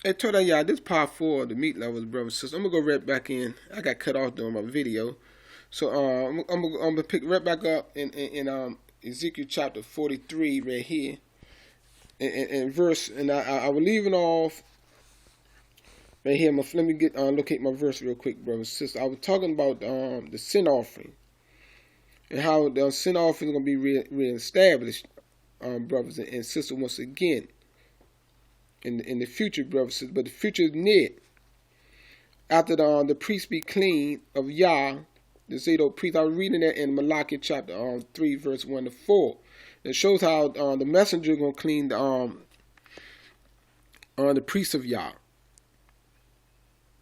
Hey, told y'all this part 4 of the meat lovers, brothers and sisters. I'm gonna go right back in. I got cut off during my video, so I'm gonna pick right back up in Ezekiel chapter 43 right here, in verse. And I was leaving off right here. Let me get locate my verse real quick, brothers and sisters. I was talking about the sin offering and how the sin offering is gonna be reestablished, brothers and sisters, once again in the future, brothers and sisters. But the future is near. After the priest be clean of Yah, the Zadok priest. I was reading that in Malachi chapter 3, verse 1 to 4. It shows how the messenger is going to clean the priest of Yah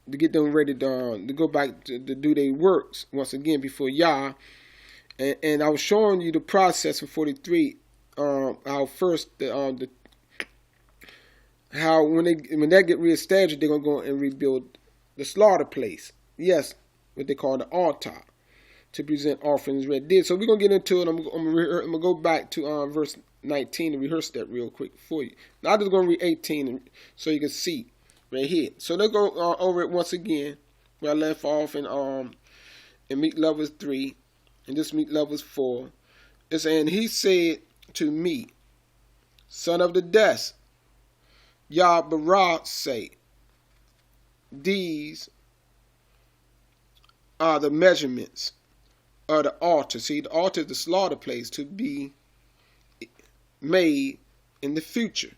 to get them ready to go back to do their works once again before Yah. And I was showing you the process for 43. How first how when that get reestablished, they're gonna go and rebuild the slaughter place. Yes, what they call the altar to present offerings right there. So we're gonna get into it. I'm gonna go back to verse 19 and rehearse that real quick for you. Now I'm just gonna read 18 so you can see right here. So let's go over it once again where I left off in Meat Lovers 3 and this Meat Lovers 4. It's saying, he said to me, son of the dust, Yah Barah say, these are the measurements of the altar. See, the altar is the slaughter place to be made in the future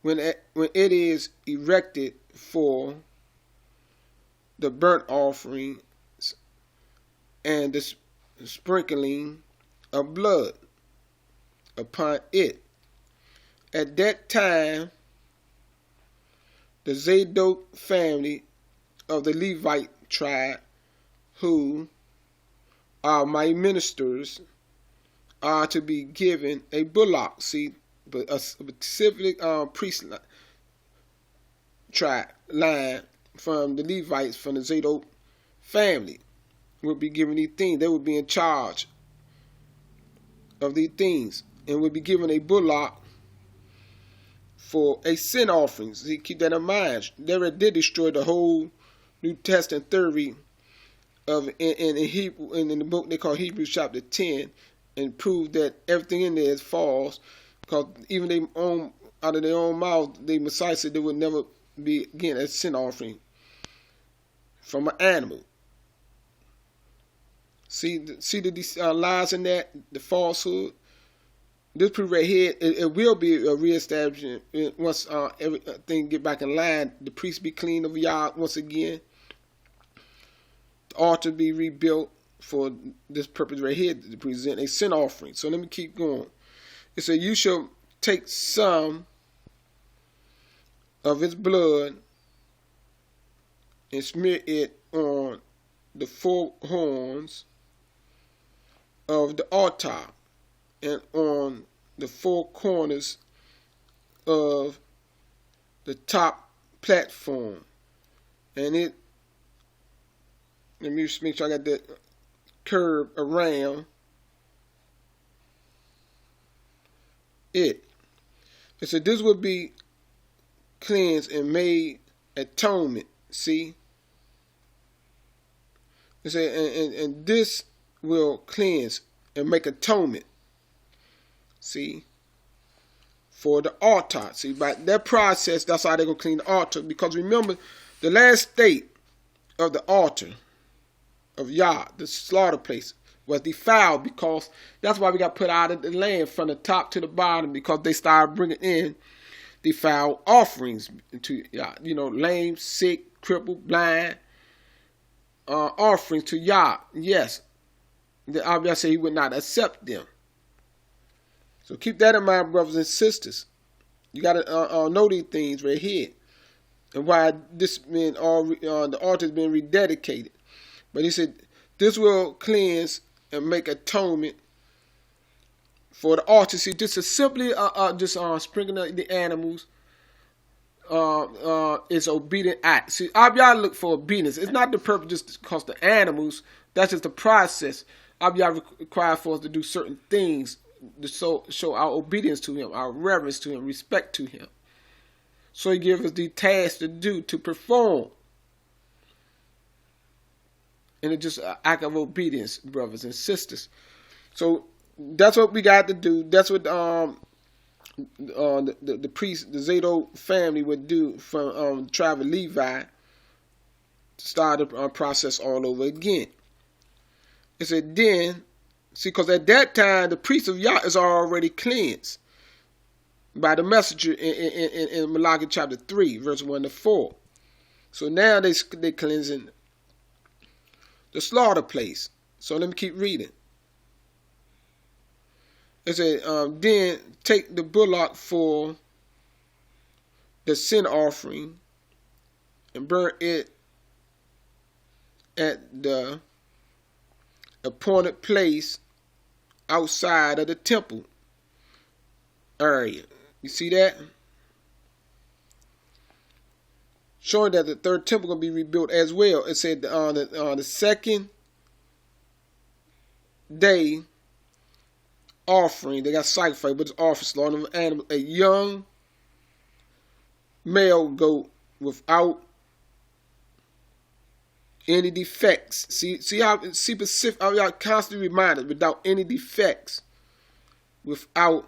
when it is erected for the burnt offering and the sprinkling of blood upon it. At that time, the Zadok family of the Levite tribe, who are my ministers, are to be given a bullock. See, but a specific priest tribe line from the Levites, from the Zadok family, would be given these things. They would be in charge of these things and would be given a bullock for a sin offering. See, keep that in mind. They did destroy the whole New Testament theory of in the book they call Hebrews chapter 10, and prove that everything in there is false, because even they own out of their own mouth, the Messiah said there would never be again a sin offering from an animal. See the lies in that, the falsehood. This proof right here, it will be a reestablishment once everything get back in line. The priest be clean of Yah once again. The altar be rebuilt for this purpose right here, to present a sin offering. So let me keep going. It said, you shall take some of its blood and smear it on the four horns of the altar and on the four corners of the top platform. And it, let me just make sure I got that curve around it. It said this will be cleansed and made atonement. See? It said, and this will cleanse and make atonement. See, for the altar. See, by that process, that's how they're going to clean the altar. Because remember, the last state of the altar of Yah, the slaughter place, was defiled, because that's why we got put out of the land from the top to the bottom, because they started bringing in defiled offerings to Yah. You know, lame, sick, crippled, blind, offerings to Yah. Yes, the Abiyah said he would not accept them. So keep that in mind, brothers and sisters. You got to know these things right here, and why this the altar has been rededicated. But he said this will cleanse and make atonement for the altar. See, this is simply just sprinkling the animals. It's obedient act. See, Abiyah look for obedience. It's not the purpose just because the animals. That's just the process. Abiyah requires for us to do certain things to show our obedience to him, our reverence to him, respect to him. So he gives us these tasks to do, to perform. And it's just an act of obedience, brothers and sisters. So that's what we got to do. That's what the priest, the Zadok family would do from the tribe of Levi, to start the process all over again. It said then, see, because at that time the priest of Yah is already cleansed by the messenger in Malachi chapter 3, verse 1 to 4. So now they cleansing the slaughter place. So let me keep reading. It said, then take the bullock for the sin offering and burn it at the appointed place outside of the temple area. You see that? Showing that the third temple going to be rebuilt as well. It said on the second day offering, they got sacrifice, but it's offering, slaughter of an animal, a young male goat without any defects. See specific. How y'all constantly reminded, without any defects, without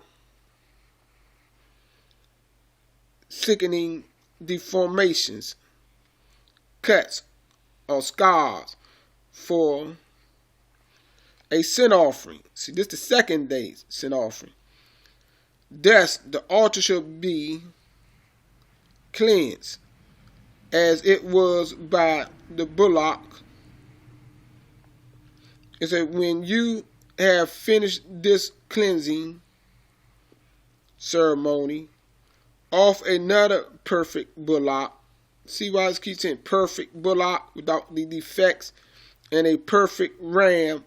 sickening deformations, cuts, or scars, for a sin offering. See, this is the second day's sin offering. Thus, the altar shall be cleansed, as it was by the bullock. It said, when you have finished this cleansing ceremony, off another perfect bullock. See why it keeps saying perfect bullock without the defects, and a perfect ram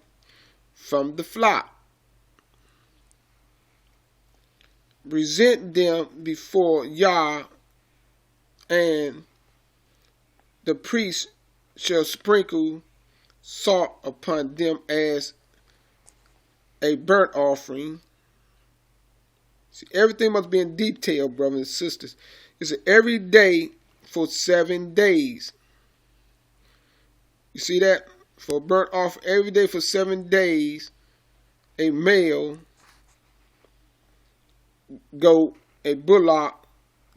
from the flock. Present them before Yah, and the priest shall sprinkle salt upon them as a burnt offering. See, everything must be in detail, brothers and sisters. It's every day for 7 days. You see that? For burnt off every day for 7 days, a male goat, a bullock,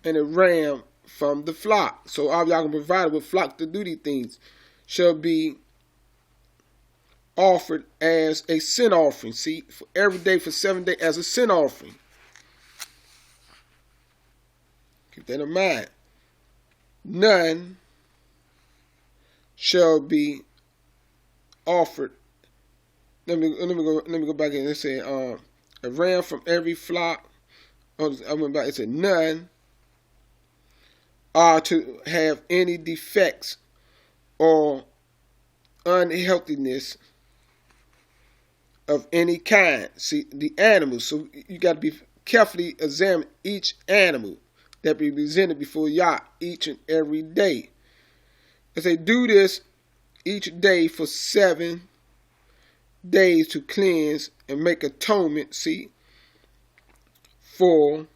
and a ram from the flock. So all y'all can provide with flock to do these things shall be offered as a sin offering. See, for every day for 7 days as a sin offering. Keep that in mind. None shall be offered. Let me go back in and say a ram from every flock. I went back. It said none are to have any defects or unhealthiness of any kind. See, the animals. So you got to be carefully examine each animal that be presented before Yah each and every day. As they do this each day for 7 days to cleanse and make atonement, see, for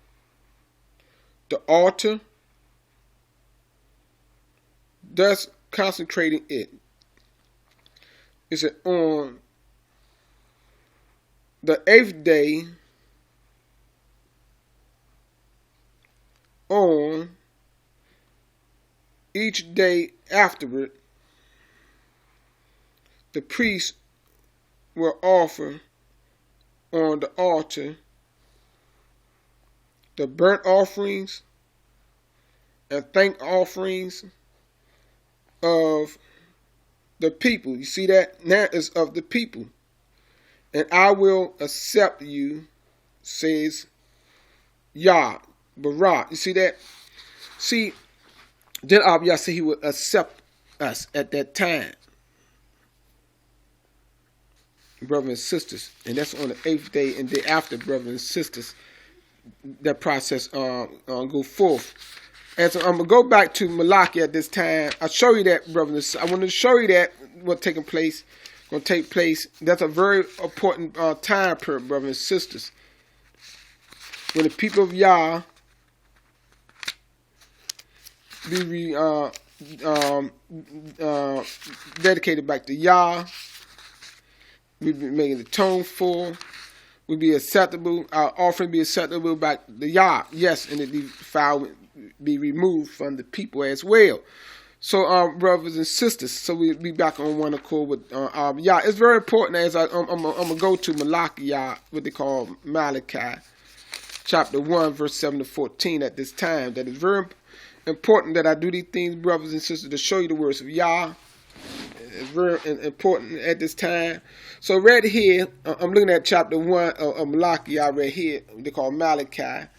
the altar, thus consecrating it. It said on the 8th day, on each day afterward, the priest will offer on the altar the burnt offerings and thank offerings of the people. You see that? Now is of the people. And I will accept you, says Yah, Barak. You see that? See, then Yah said he would accept us at that time. Brothers and sisters. And that's on the 8th day and day after, brothers and sisters. That process go forth. And so I'm going to go back to Malachi at this time. I'll show you that, brothers and sisters. I want to show you that what's taking place. Going to take place. That's a very important time period, brothers and sisters. When the people of Yah be dedicated back to Yah. We be making the tone for. We be acceptable. Our offering be acceptable back to Yah. Yes, and the defile be removed from the people as well. So, brothers and sisters, so we'll be back on one accord with Yah. It's very important as I'm going to go to Malachi, what they call Malachi, chapter 1, verse 7 to 14 at this time. That is very important that I do these things, brothers and sisters, to show you the words of Yah. It's very important at this time. So right here, I'm looking at chapter 1 of Malachi, right here. They call Malachi,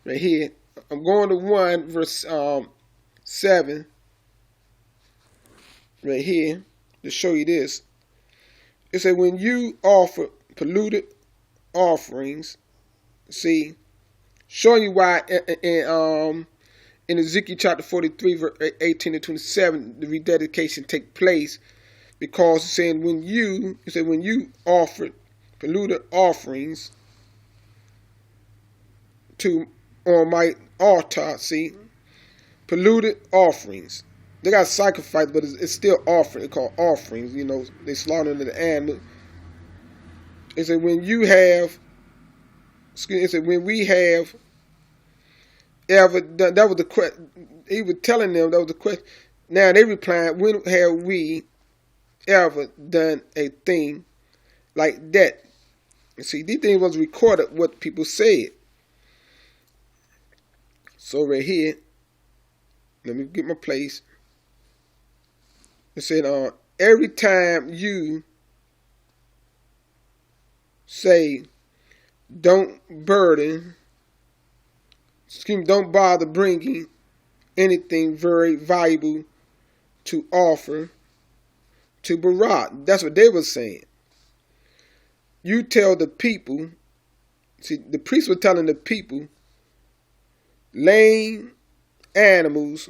right here. I'm going to 1, verse 7. Right here, to show you this. It said, when you offer polluted offerings, see, showing you why in Ezekiel chapter 43, verse 18 to 27, the rededication take place, because it's saying when you offer polluted offerings on my altar, see, polluted offerings. They got sacrifice, but it's still offering. It's called offerings. You know, they slaughter the animal. It said when you have, it said when we have ever done, that was the question. He was telling them that was the question. Now they replied, when have we ever done a thing like that? You see, these things was recorded what people said. So right here, let me get my place. It said, every time you say, don't bother bringing anything very valuable to offer to Barak. That's what they were saying. You tell the people, see, the priests were telling the people, lame animals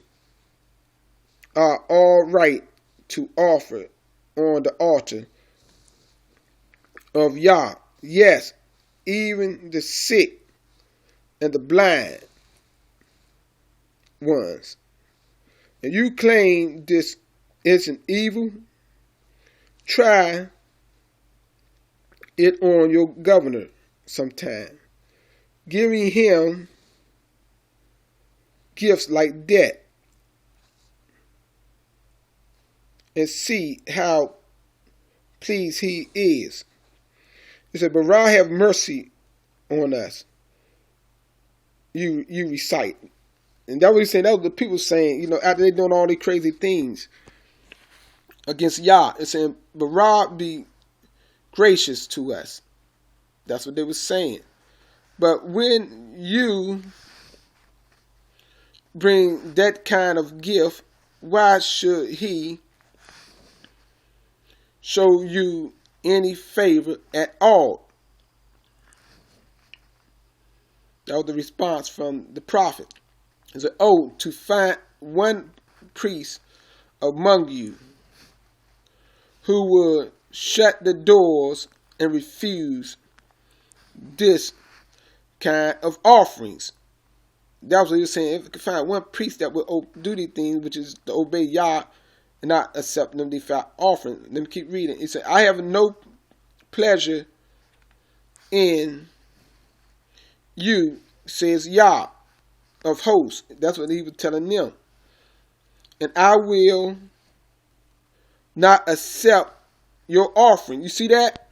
are all right to offer on the altar of Yah. Yes, even the sick and the blind ones. And you claim this is an evil, try it on your governor sometime, giving him gifts like that, and see how pleased he is. He said, Barak, have mercy on us. You recite. And that was what he said. That was the people saying, you know, after they doing all these crazy things against Yah, it's saying, Barak, be gracious to us. That's what they were saying. But when you bring that kind of gift, why should he show you any favor at all? That was the response from the prophet. He said, oh, to find one priest among you who would shut the doors and refuse this kind of offerings. That was what he was saying. If you could find one priest that would do these things, which is to obey Yah and not accept them defiled offering. Let me keep reading. He said, I have no pleasure in you, says Yah of hosts. That's what he was telling them. And I will not accept your offering. You see that?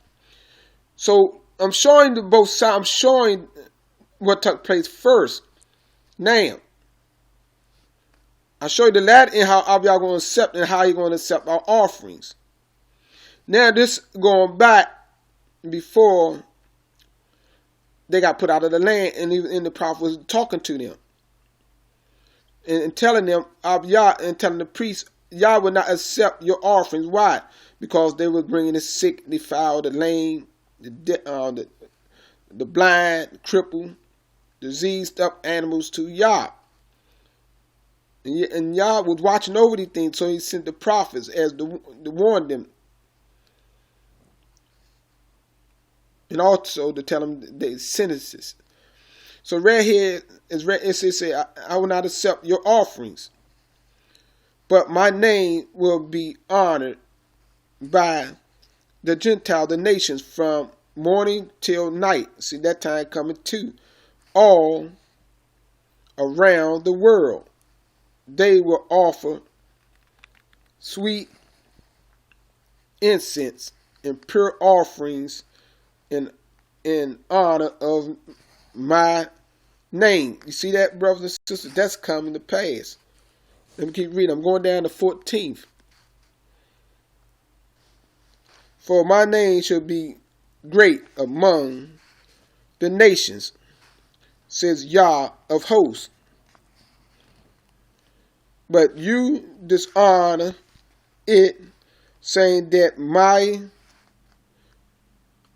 So I'm showing the both sides. I'm showing what took place first. Now, I show you the latter and how y'all going to accept and how you're going to accept our offerings. Now, this going back before they got put out of the land, and the prophet was talking to them and telling them, Yah, and telling the priests, Yah would not accept your offerings. Why? Because they were bringing the sick, defiled, the lame, the blind, the crippled, diseased up animals to Yah. And Yah was watching over these things, so he sent the prophets as to warn them. And also to tell them their sentences. So right here, it says, I will not accept your offerings. but my name will be honored by the Gentile, the nations, from morning till night. See, that time coming too. All around the world, they will offer sweet incense and pure offerings in honor of my name. You see that, brothers and sisters? That's coming to pass. Let me keep reading. I'm going down to 14th. For my name shall be great among the nations, says Yah of hosts. But you dishonor it, saying that my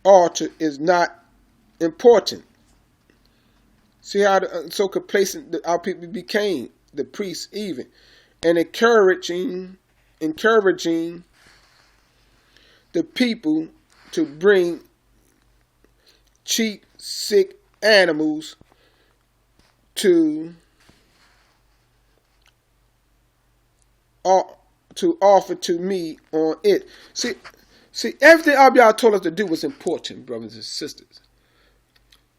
altar is not important. See how so complacent our people became, the priests even, and encouraging the people to bring cheap, sick animals to offer to me on it. See, everything Abiyah told us to do was important, brothers and sisters.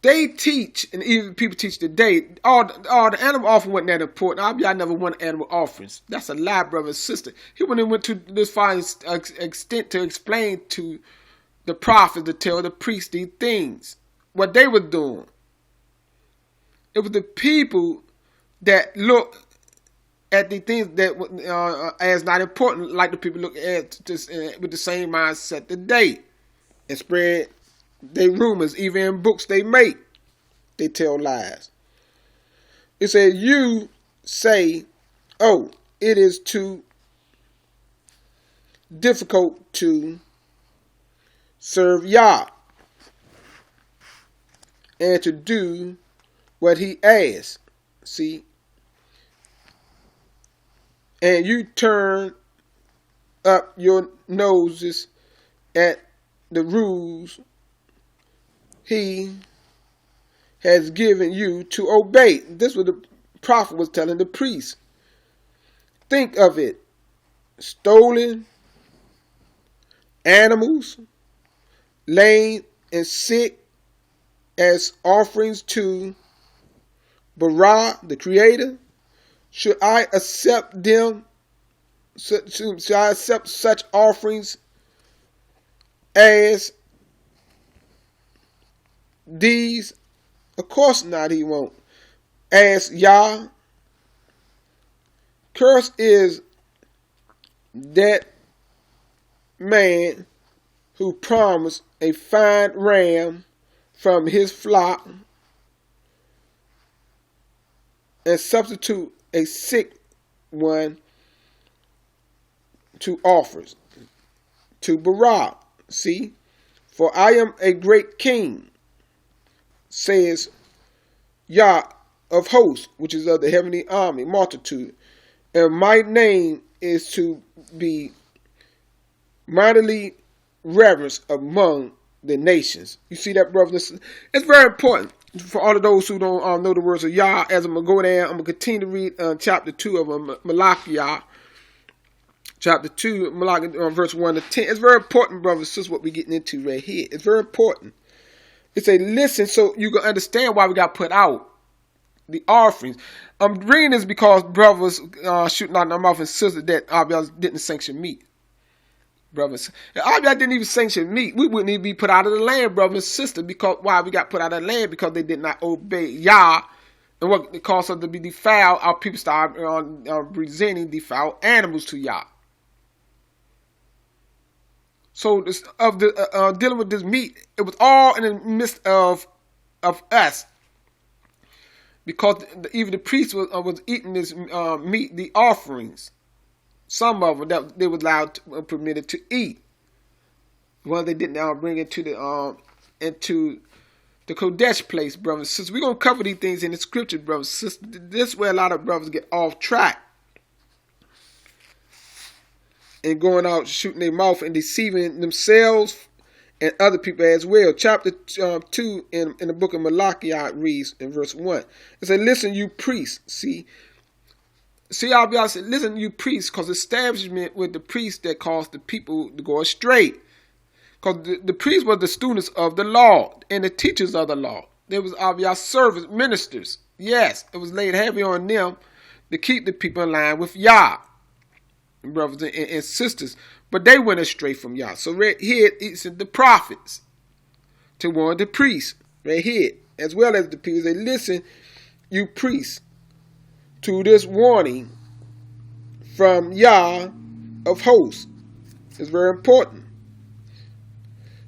They teach, and even people teach today, all the animal offering wasn't that important. Abiyah never wanted animal offerings. That's a lie, brother and sister. He went to this far extent to explain to the prophets, to tell the priests these things, what they were doing. It was the people that look at the things that as not important, like the people look at this, with the same mindset today, and spread their rumors. Even in books they make, they tell lies. It says, you say, oh, it is too difficult to serve Yah and to do what he asks. See? And you turn up your noses at the rules he has given you to obey. This was the prophet was telling the priest. Think of it. Stolen animals, lame and sick as offerings to Bara, the Creator. Should I accept them? Should I accept such offerings as these? Of course not, he won't. As Yah, cursed is that man who promised a fine ram from his flock and substitute a sick one to offers to Barak. See, for I am a great king, says Yah of hosts, which is of the heavenly army, multitude, and my name is to be mightily reverenced among the nations. You see that, brothers? It's very important for all of those who don't know the words of Yah. As I'm going to go down, I'm going to continue to read chapter 2 of Malachi, chapter 2, Malachi, verse 1 to 10. It's very important, brothers and sisters, what we're getting into right here. It's very important. It says, listen, so you can understand why we got put out the offerings. I'm reading this because brothers shooting out their mouth and sisters that Abiyah didn't sanction meat. Brothers, if Abiyah didn't even sanction meat, we wouldn't even be put out of the land, brothers and sisters. Because why we got put out of the land? Because they did not obey Yah, and what it caused us to be defiled. Our people started presenting defiled animals to Yah. So dealing with this meat, it was all in the midst of us, because even the priests was eating this meat, the offerings. Some of them that they were allowed permitted to eat. Well, they didn't bring it to the into the Kodesh place, brothers and sisters. We're gonna cover these things in the scripture, brothers and sisters. This is where a lot of brothers get off track and going out shooting their mouth and deceiving themselves and other people as well. Chapter 2 in the book of Malachi reads in verse 1. It says, listen, you priests, see, See, I'll be honest, listen, you priests, because establishment with the priests that caused the people to go astray. Because the priests were the students of the law and the teachers of the law. They was obvious servants, ministers. Yes, it was laid heavy on them to keep the people in line with Yah, brothers and sisters. But they went astray from Yah. So right here, it's the prophets to warn the priests, right here, as well as the people. They listen, you priests, to this warning from Yah of hosts. It's very important.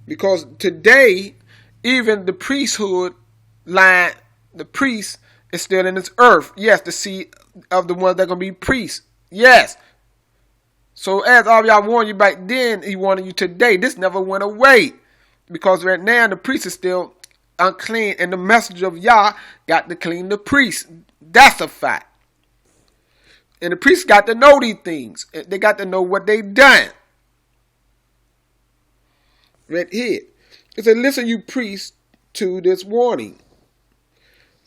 Because today, even the priesthood line, the priest is still in this earth. Yes, the seed of the ones that are going to be priests. Yes. So as all y'all warned you back then, he warned you today. This never went away. Because right now, the priest is still unclean. And the message of Yah got to clean the priest. That's a fact. And the priests got to know these things. They got to know what they done. Right here. It said, listen, you priests, to this warning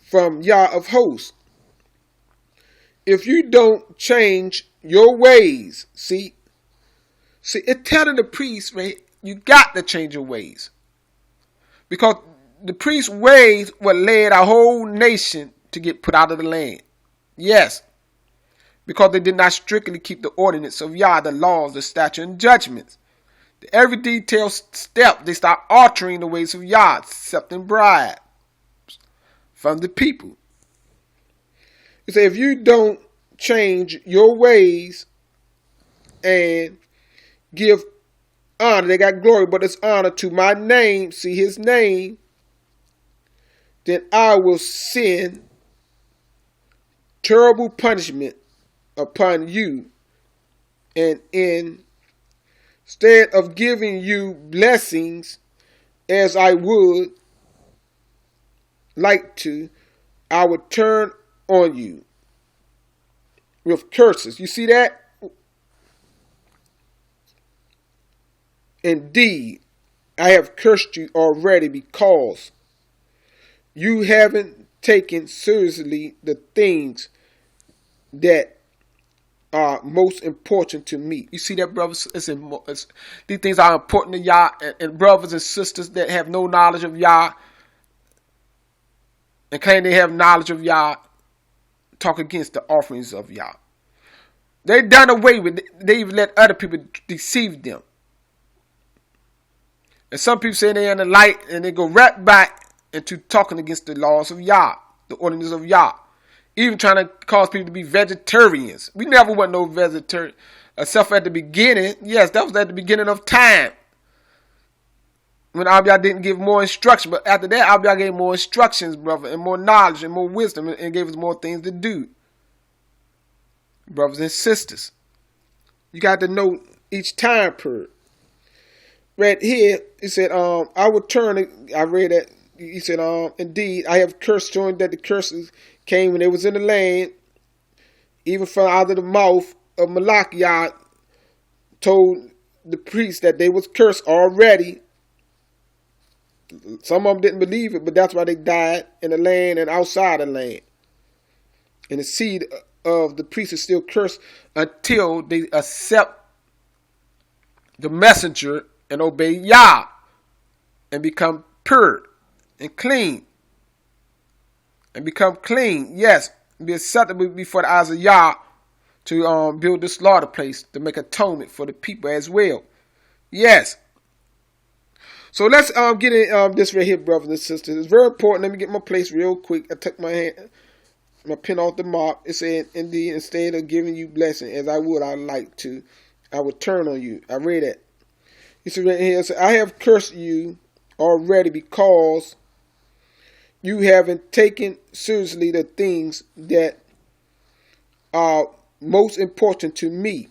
from Yah of hosts. If you don't change your ways, see, it's telling the priests, right, you got to change your ways. Because the priests' ways were led a whole nation to get put out of the land. Yes. Because they did not strictly keep the ordinance of Yah, the laws, the statutes, and judgments. Every detailed step, they start altering the ways of Yah, accepting bribes from the people. It says, if you don't change your ways and give honor, they got glory, but it's honor to my name, see his name, then I will send terrible punishment upon you, and instead of giving you blessings as I would like to, I would turn on you with curses. You see that? Indeed, I have cursed you already because you haven't taken seriously the things that are most important to me. You see that, brothers? These things are important to Yah, and brothers and sisters that have no knowledge of Yah and claim they have knowledge of Yah talk against the offerings of Yah. They done away with it. They even let other people deceive them. And some people say they're in the light and they go right back into talking against the laws of Yah, the ordinances of Yah. Even trying to cause people to be vegetarians. We never were no vegetarian. Except for at the beginning. Yes, that was at the beginning of time. When Abiyah didn't give more instruction. But after that, Abiyah gave more instructions, brother. And more knowledge and more wisdom. And gave us more things to do. Brothers and sisters. You got to know each time period. Right here, he said, I will turn. I read that. He said, indeed, I have cursed, showing that the curses came when they was in the land, even from out of the mouth of Malachi, told the priests that they was cursed already. Some of them didn't believe it, but that's why they died in the land and outside the land. And the seed of the priests is still cursed until they accept the messenger and obey Yah and become pure and clean. And become clean, yes, be acceptable before the eyes of Yah to build the slaughter place to make atonement for the people as well. Yes. So let's get in this right here, brothers and sisters. It's very important. Let me get my place real quick. I took my pen off the mark. It said, indeed, instead of giving you blessing as I would like to, I would turn on you. I read that. He said right here, I have cursed you already because you haven't taken seriously the things that are most important to me.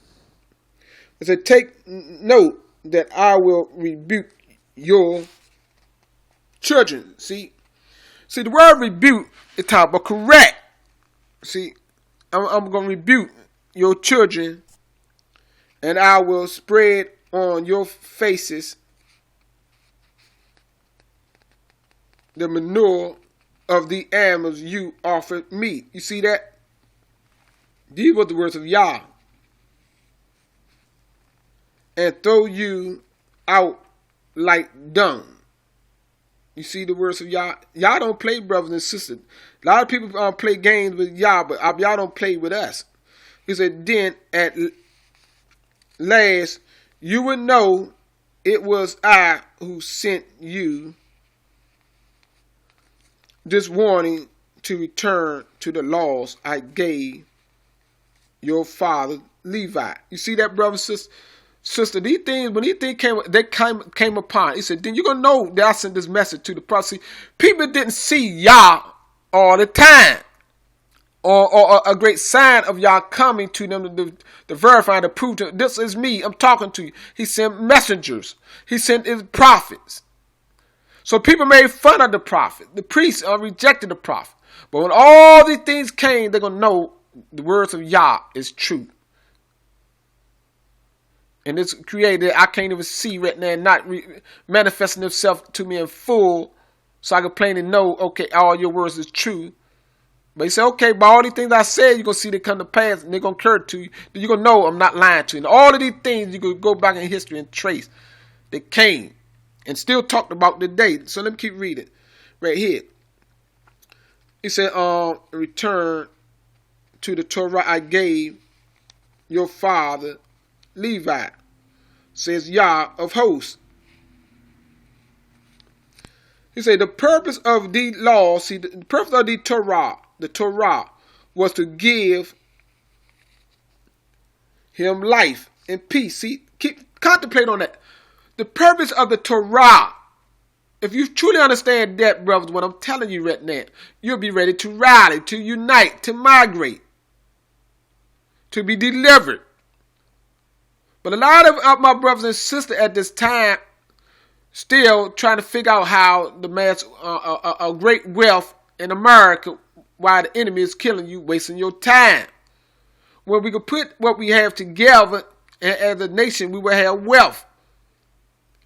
It said, take note that I will rebuke your children. See, the word rebuke is talking about correct. See, I'm going to rebuke your children, and I will spread on your faces the manure of the animals you offered me. You see that? These were the words of Yah. And throw you out like dung. You see the words of Yah? Y'all don't play, brothers and sisters. A lot of people play games with Yah, but y'all don't play with us. He said, then at last you will know it was I who sent you this warning to return to the laws I gave your father Levi. You see that, brothers and sisters? Sister, these things, when these things came upon, he said, then you're going to know that I sent this message to the prophet. People didn't see Yah all the time. Or a great sign of Yah coming to them to verify, to prove to them, this is me, I'm talking to you. He sent messengers. He sent his prophets. So people made fun of the prophet. The priests rejected the prophet. But when all these things came, they're going to know the words of Yah is true. And it's created, I can't even see right now, not manifesting itself to me in full, so I can plainly know, okay, all your words is true. But he said, okay, by all these things I said, you're going to see they come to pass, and they're going to occur to you. Then you're going to know I'm not lying to you. And all of these things, you could go back in history and trace. They came and still talked about today. So let me keep reading right here. He said, return to the Torah I gave your father Levi, says Yah of hosts. He said the purpose of the law, see, the purpose of the Torah was to give him life and peace. See, contemplate on that. The purpose of the Torah, if you truly understand that, brothers, what I'm telling you right now, you'll be ready to rally, to unite, to migrate, to be delivered. But a lot of my brothers and sisters at this time still trying to figure out how to amass a great wealth in America while the enemy is killing you, wasting your time. When we could put what we have together as a nation, we will have wealth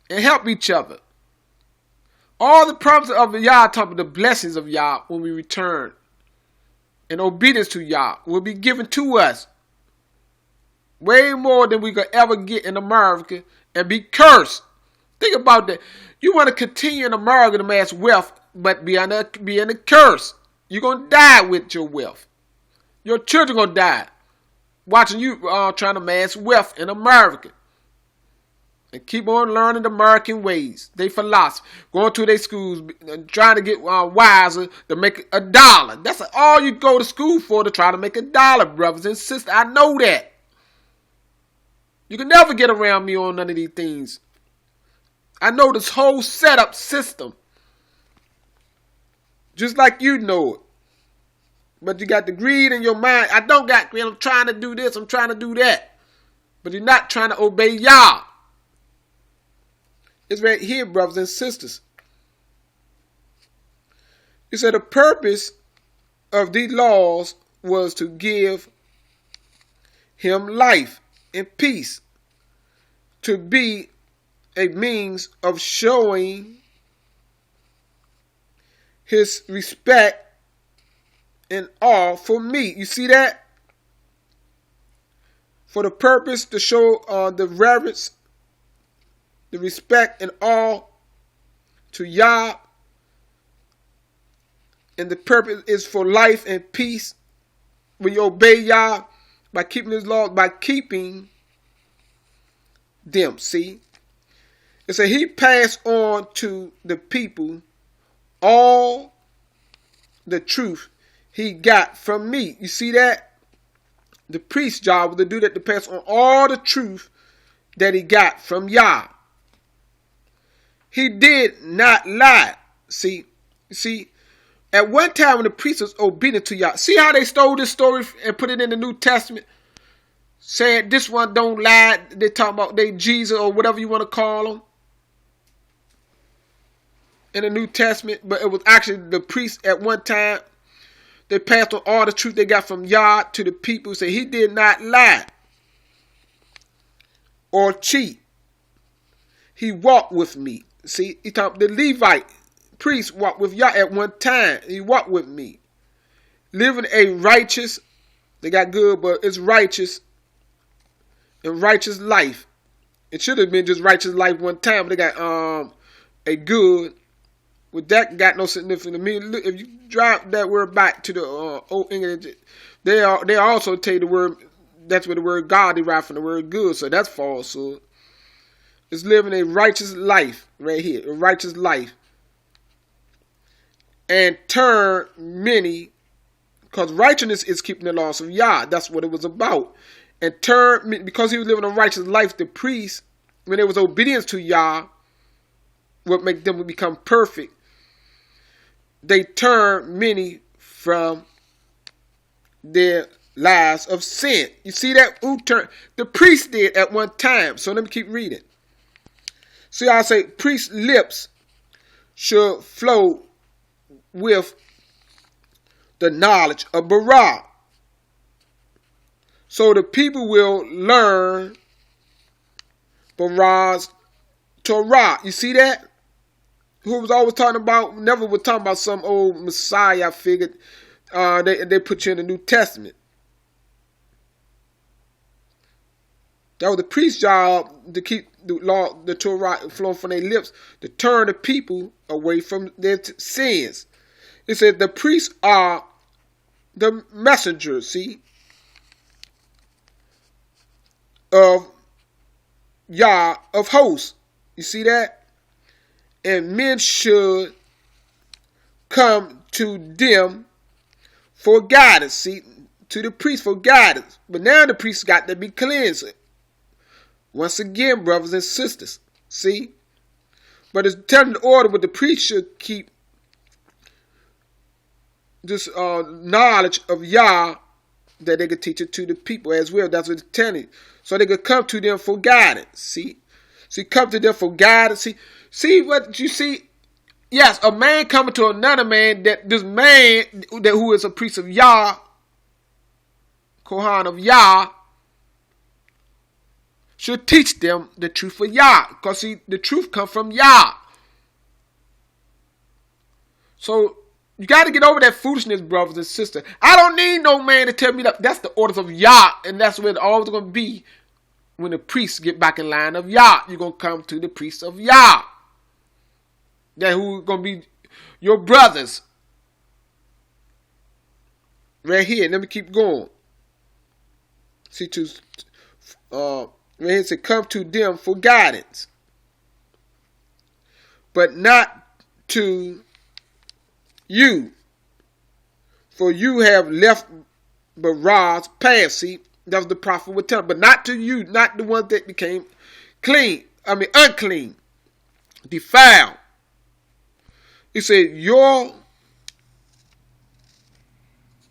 and help each other. All the promises of Yah, talking about the blessings of Yah when we return and obedience to Yah will be given to us. Way more than we could ever get in America and be cursed. Think about that. You want to continue in America to amass wealth, but be in a curse. You're going to die with your wealth. Your children going to die watching you trying to amass wealth in America. And keep on learning the American ways. They philosophy. Going to their schools, trying to get wiser to make $1. That's all you go to school for, to try to make $1, brothers and sisters. I know that. You can never get around me on none of these things. I know this whole setup system. Just like you know it. But you got the greed in your mind. I don't got greed. I'm trying to do this. I'm trying to do that. But you're not trying to obey Yah. It's right here, brothers and sisters. He said the purpose of these laws was to give him life and peace, to be a means of showing his respect and awe for me. You see that? For the purpose to show the reverence, the respect and awe to Yah. And the purpose is for life and peace. When you obey Yah, by keeping his laws, by keeping them. See? It said he passed on to the people all the truth he got from me. You see that? The priest's job was to do that, to pass on all the truth that he got from Yah. He did not lie. See, at one time when the priest was obedient to Yah, see how they stole this story and put it in the New Testament? Saying this one don't lie. They talking about they Jesus or whatever you want to call them in the New Testament. But it was actually the priest at one time. They passed on all the truth they got from Yah to the people. Say he did not lie or cheat. He walked with me. See, he talked, the Levite priest walked with Yah at one time. He walked with me, living a righteous They got good, but it's righteous and righteous life. It should have been just righteous life one time, but they got a good. With that got no significance to me. Look, if you drop that word back to the Old English, they also tell you the word. That's where the word God derived from the word good. So that's falsehood. It's living a righteous life right here, a righteous life, and turn many, because righteousness is keeping the laws of Yah. That's what it was about. And turn, because he was living a righteous life, the priests, when there was obedience to Yah, would make them become perfect. They turn many from their lives of sin. You see that? Who turned? The priest did at one time. So let me keep reading. See how I say priest's lips should flow with the knowledge of Bara. So the people will learn Bara's Torah. You see that? Who was always talking about, never was talking about some old Messiah figure. They put you in the New Testament. That was the priest's job, to keep the law, the Torah flowing from their lips, to turn the people away from their sins. It said the priests are the messengers, see, of Yah of hosts. You see that? And men should come to them for guidance. See, to the priest for guidance. But now the priest got to be cleansed. Once again, brothers and sisters. See? But it's telling the order, but the priest should keep this knowledge of Yah, that they could teach it to the people as well. That's what it's telling. So they could come to them for guidance. See, come to them for guidance. See what you see? Yes, a man coming to another man, that this man that who is a priest of Yah, Kohan of Yah, should teach them the truth of Yah. Because see, the truth comes from Yah. So you got to get over that foolishness, brothers and sisters. I don't need no man to tell me that. That's the orders of Yah, and that's where it's always going to be. When the priests get back in line of Yah, you're going to come to the priests of Yah. That who going to be your brothers. Right here. Let me keep going. See, right here, to come to them for guidance. But not to you. For you have left Bara's path. See, that was the prophet would tell. But not to you, not the ones that became unclean, defiled. He said,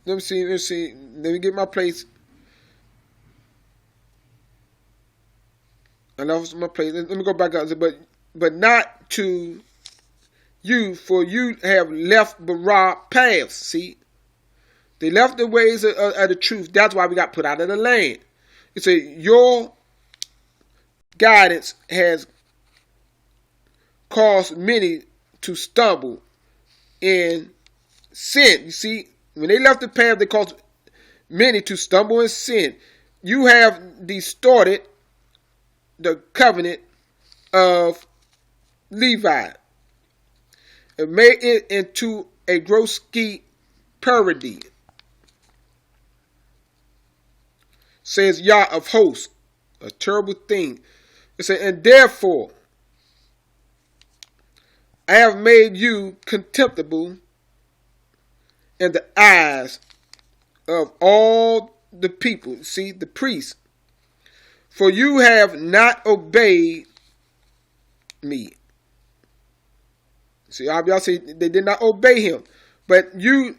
let me see, let me get my place. I lost my place. Let me go back up. But not to you, for you have left Bara paths. See? They left the ways of the truth. That's why we got put out of the land. It said, your guidance has caused many to stumble in sin. You see, when they left the path, they caused many to stumble in sin. You have distorted the covenant of Levi and made it into a grotesque parody. Says Yah of hosts, a terrible thing. It said, and therefore I have made you contemptible in the eyes of all the people. See, the priests. For you have not obeyed me. See, y'all say they did not obey him. But you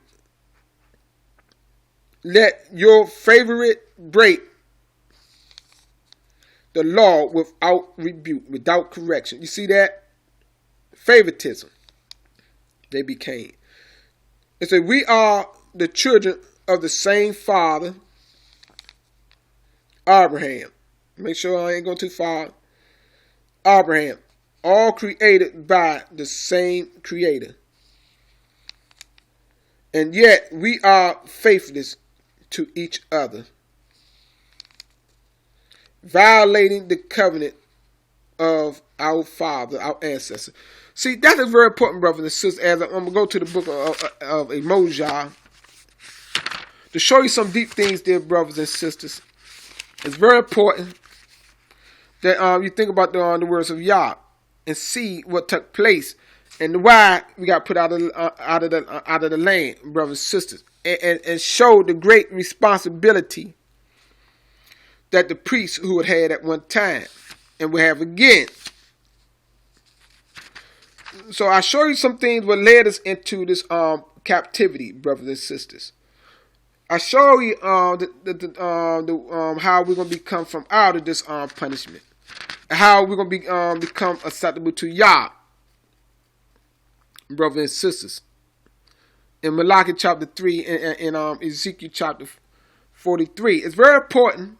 let your favorite break the law without rebuke, without correction. You see that? Favoritism. They became. It said, we are the children of the same father, Abraham. Make sure I ain't going too far. Abraham. All created by the same creator. And yet we are faithless to each other, violating the covenant of our father, our ancestors. See, that is very important, brothers and sisters, as I'm going to go to the book of Amos to show you some deep things there, brothers and sisters. It's very important that you think about the words of Yah and see what took place and why we got put out of the land, brothers and sisters, and show the great responsibility that the priests who had at one time and will have again. So I show you some things what led us into this captivity, brothers and sisters. I show you how we're gonna become from out of this punishment, how we're gonna become acceptable to Yah, brothers and sisters. In Malachi chapter 3 and Ezekiel chapter 43, it's very important.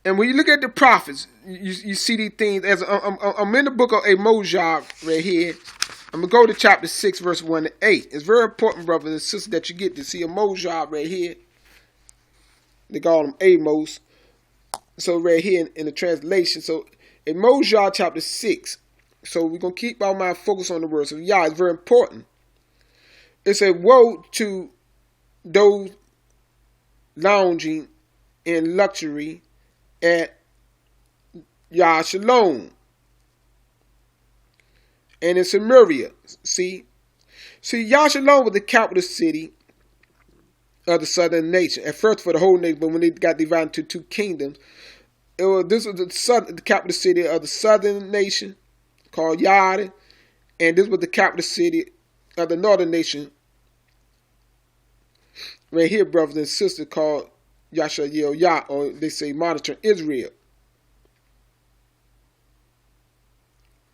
And when you look at the prophets, you see these things. As I'm in the book of Amos right here. I'm going to go to chapter 6, verse 1 to 8. It's very important, brothers and sisters, that you get to see Amos right here. They call him Amos. So right here in the translation. So Amos chapter 6. So we're going to keep our mind focused on the words of Yah. It's very important. It said, woe to those lounging in luxury at Yah Shalom and in Samaria. See, Yah Shalom was the capital city of the southern nation. At first for the whole nation, but when it got divided into two kingdoms, this was the capital city of the southern nation called Yad, and this was the capital city of the northern nation right here, brothers and sisters, called Yashayel Yah, or they say monitoring Israel,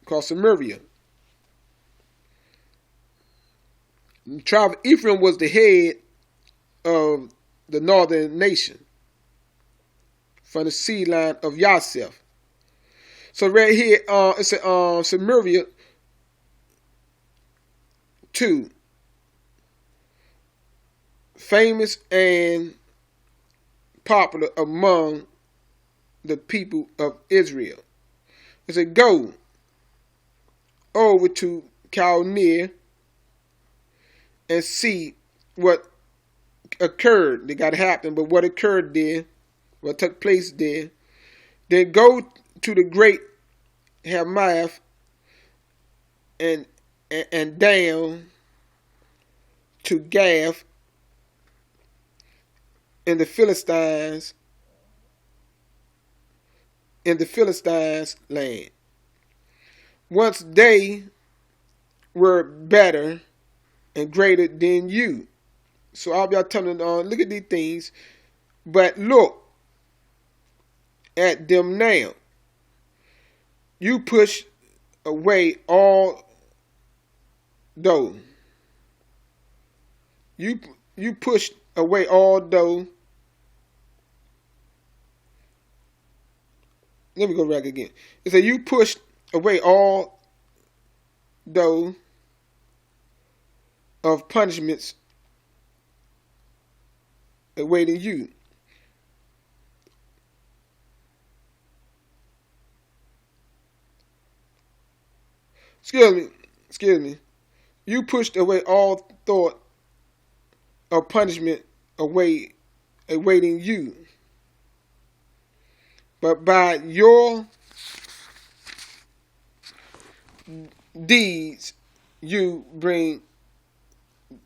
called Samaria. The tribe of Ephraim was the head of the northern nation from the sea line of Yasef. So right here, it's Samaria 2, famous and popular among the people of Israel. It said, go over to Kalnir and see what occurred. They got to happen, but what occurred there, what took place there. Then go to the great Hamath and down to Gath in the Philistines land. Once they were better and greater than you. So I'll be telling them, look at these things, but look at them now. You push away all those. You pushed away all those. Let me go back again. It said you pushed away all those of punishments awaiting you. Excuse me. You pushed away all thought of punishment awaiting you. But by your deeds, you bring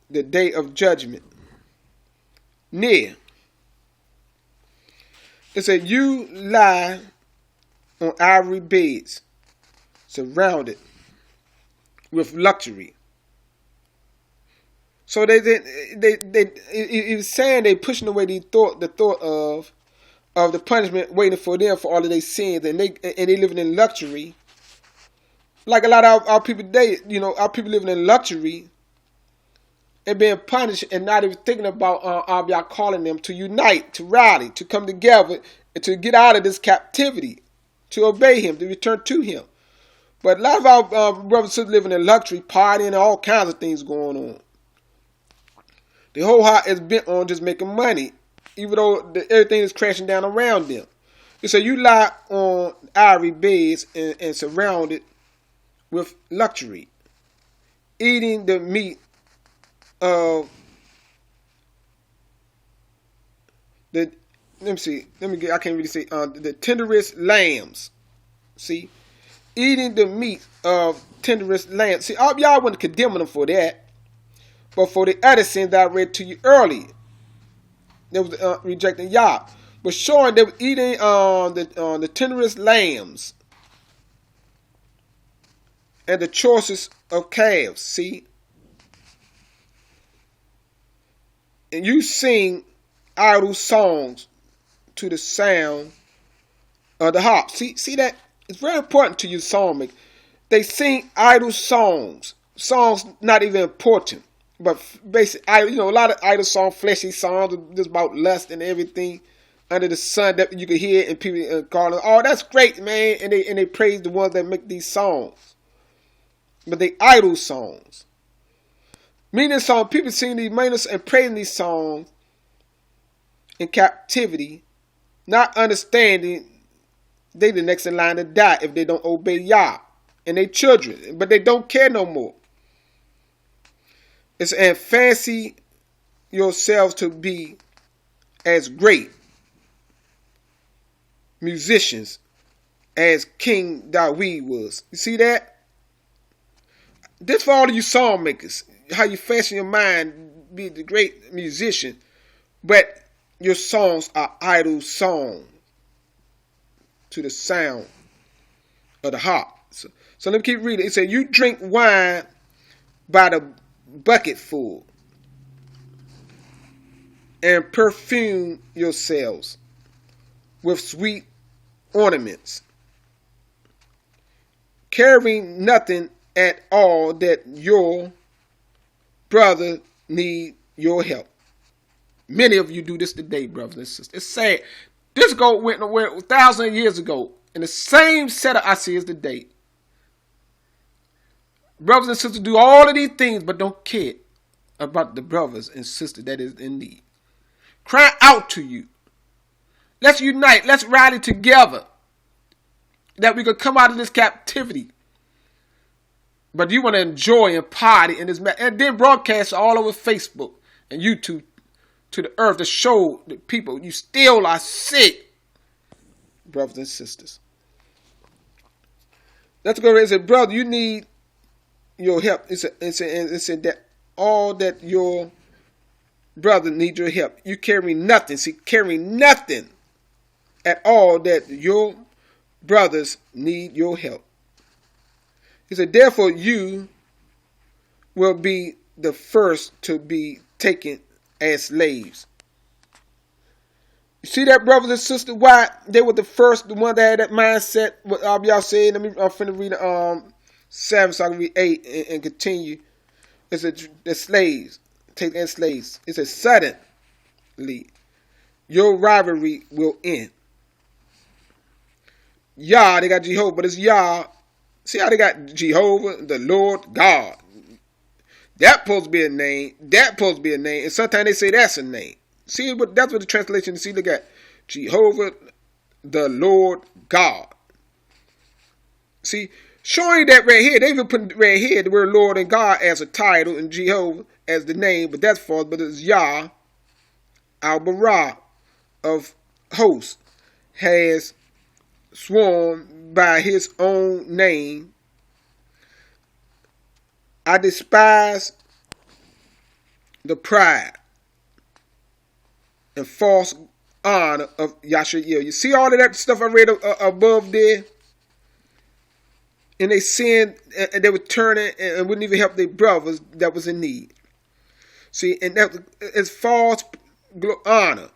the day of judgment near. It said, you lie on ivory beds, surrounded with luxury. So it was saying they pushing away the thought of the punishment waiting for them for all of their sins, and they living in luxury. Like a lot of our people today, our people living in luxury and being punished and not even thinking about y'all calling them to unite, to rally, to come together, and to get out of this captivity, to obey him, to return to him. But a lot of our brothers and sisters living in luxury, partying, and all kinds of things going on. The whole heart is bent on just making money, even though everything is crashing down around them. It said you lie on ivory beds and surrounded with luxury, eating the meat of the, let me see, I can't really say, the tenderest lambs. See, eating the meat of tenderest lambs. See, y'all wouldn't condemn them for that, but for the other sins that I read to you earlier, they was rejecting Yah, but showing they were eating the tenderest lambs and the choicest of calves. See, and you sing idle songs to the sound of the harp. See that it's very important to you songmakers. They sing idle songs not even important, but basically, a lot of idle songs, fleshy songs, just about lust and everything under the sun that you can hear, and people calling, "Oh, that's great, man!" and they praise the ones that make these songs, but they idle songs. Meaning, people sing these minors and praising these songs in captivity, not understanding they the next in line to die if they don't obey Yah and their children, but they don't care no more. It's and fancy yourselves to be as great musicians as King Dawid was. You see that? This for all of you song makers, how you fashion your mind, be the great musician, but your songs are idle songs to the sound of the harp. So let me keep reading. It said, you drink wine by the bucketful and perfume yourselves with sweet ornaments, carrying nothing at all that your brother need your help. Many of you do this today, brothers and sisters. It's sad. This goat went 1,000 years ago, and the same setup I see is today. Brothers and sisters do all of these things, but don't care about the brothers and sisters that is in need. Cry out to you. Let's unite. Let's rally together that we could come out of this captivity. But you want to enjoy and party in this, and then broadcast all over Facebook and YouTube to the earth to show the people you still are sick, brothers and sisters. Let's go ahead and say, brother, you need your help. It said that all that your brother need your help. You carry nothing. See, carry nothing at all that your brothers need your help. He said, therefore you will be the first to be taken as slaves. You see that, brothers and sisters, why they were the first, the one that had that mindset, what y'all saying. I'm finna read 7 so I can read 8 and continue. It said the slaves, take as slaves. It says suddenly your rivalry will end. Yah, they got Jehovah, but it's Yah. See how they got Jehovah, the Lord God. That supposed to be a name. That supposed to be a name. And sometimes they say that's a name. See, but that's what the translation, see, look at Jehovah, the Lord God. See, showing that right here, they even put right here the word Lord and God as a title and Jehovah as the name, but that's false. But it's Yah, Al-Bara of hosts, has sworn by his own name, I despise the pride and false honor of Yashael. You see all of that stuff I read above there? And they sinned, and they were turning and wouldn't even help their brothers that was in need. See, and that is false honor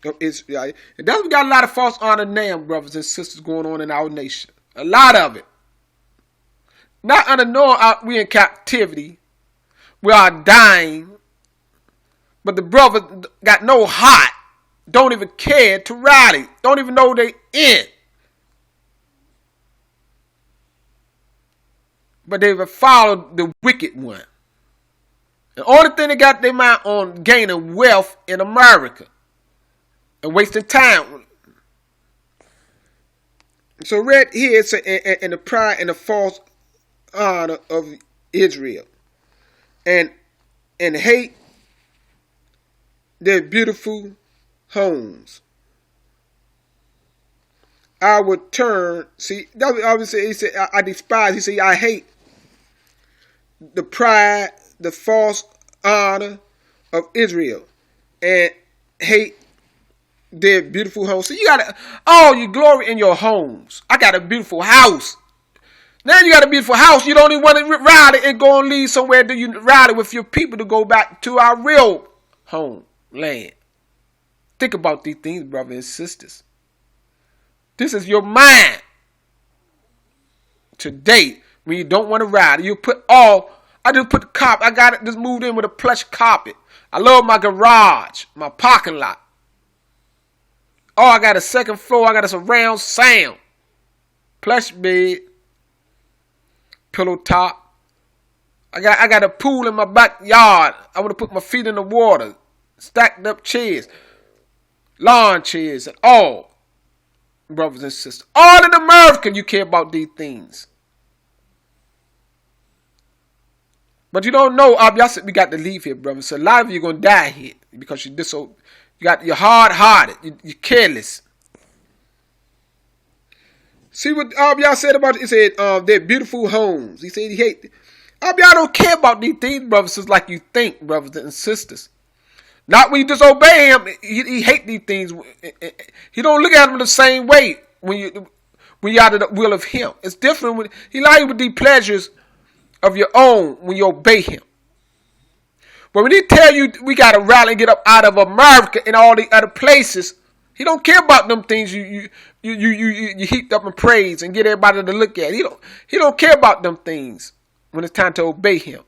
of Israel. And that's, we got a lot of false honor now, brothers and sisters, going on in our nation. A lot of it. Not under knowing we in captivity, we are dying, but the brothers got no heart, don't even care to rally, don't even know they in. But they've followed the wicked one. The only thing they got their mind on gaining wealth in America and wasting time. So right here it's in the pride and the false honor of Israel, and hate their beautiful homes. I would turn. See, that was obviously he said. I despise. He said, I hate the pride, the false honor of Israel, and hate their beautiful homes. So you gotta, you glory in your homes. I got a beautiful house. Now you got a beautiful house. You don't even want to ride it and go and leave somewhere. Do you ride it with your people to go back to our real homeland? Think about these things, brothers and sisters. This is your mind today when you don't want to ride. You put I just put the carpet. I got it just moved in with a plush carpet. I love my garage, my parking lot. Oh, I got a second floor. I got a surround sound. Plush bed. Pillow top. I got a pool in my backyard. I want to put my feet in the water. Stacked up chairs. Lawn chairs and all. Brothers and sisters. All in America you care about these things. But you don't know, we got to leave here, brothers. So a lot of you are going to die here because you're hard-hearted. You're careless. See what y'all said about it? He said their beautiful homes. He said he hate. Y'all don't care about these things, brothers, just like you think, brothers and sisters. Not when you disobey him. He hate these things. He don't look at them the same way when you're out of the will of him. It's different when he allow you with these pleasures of your own when you obey him. But when he tell you we got to rally and get up out of America and all the other places, he don't care about them things you heaped up in praise and get everybody to look at. He don't care about them things when it's time to obey him.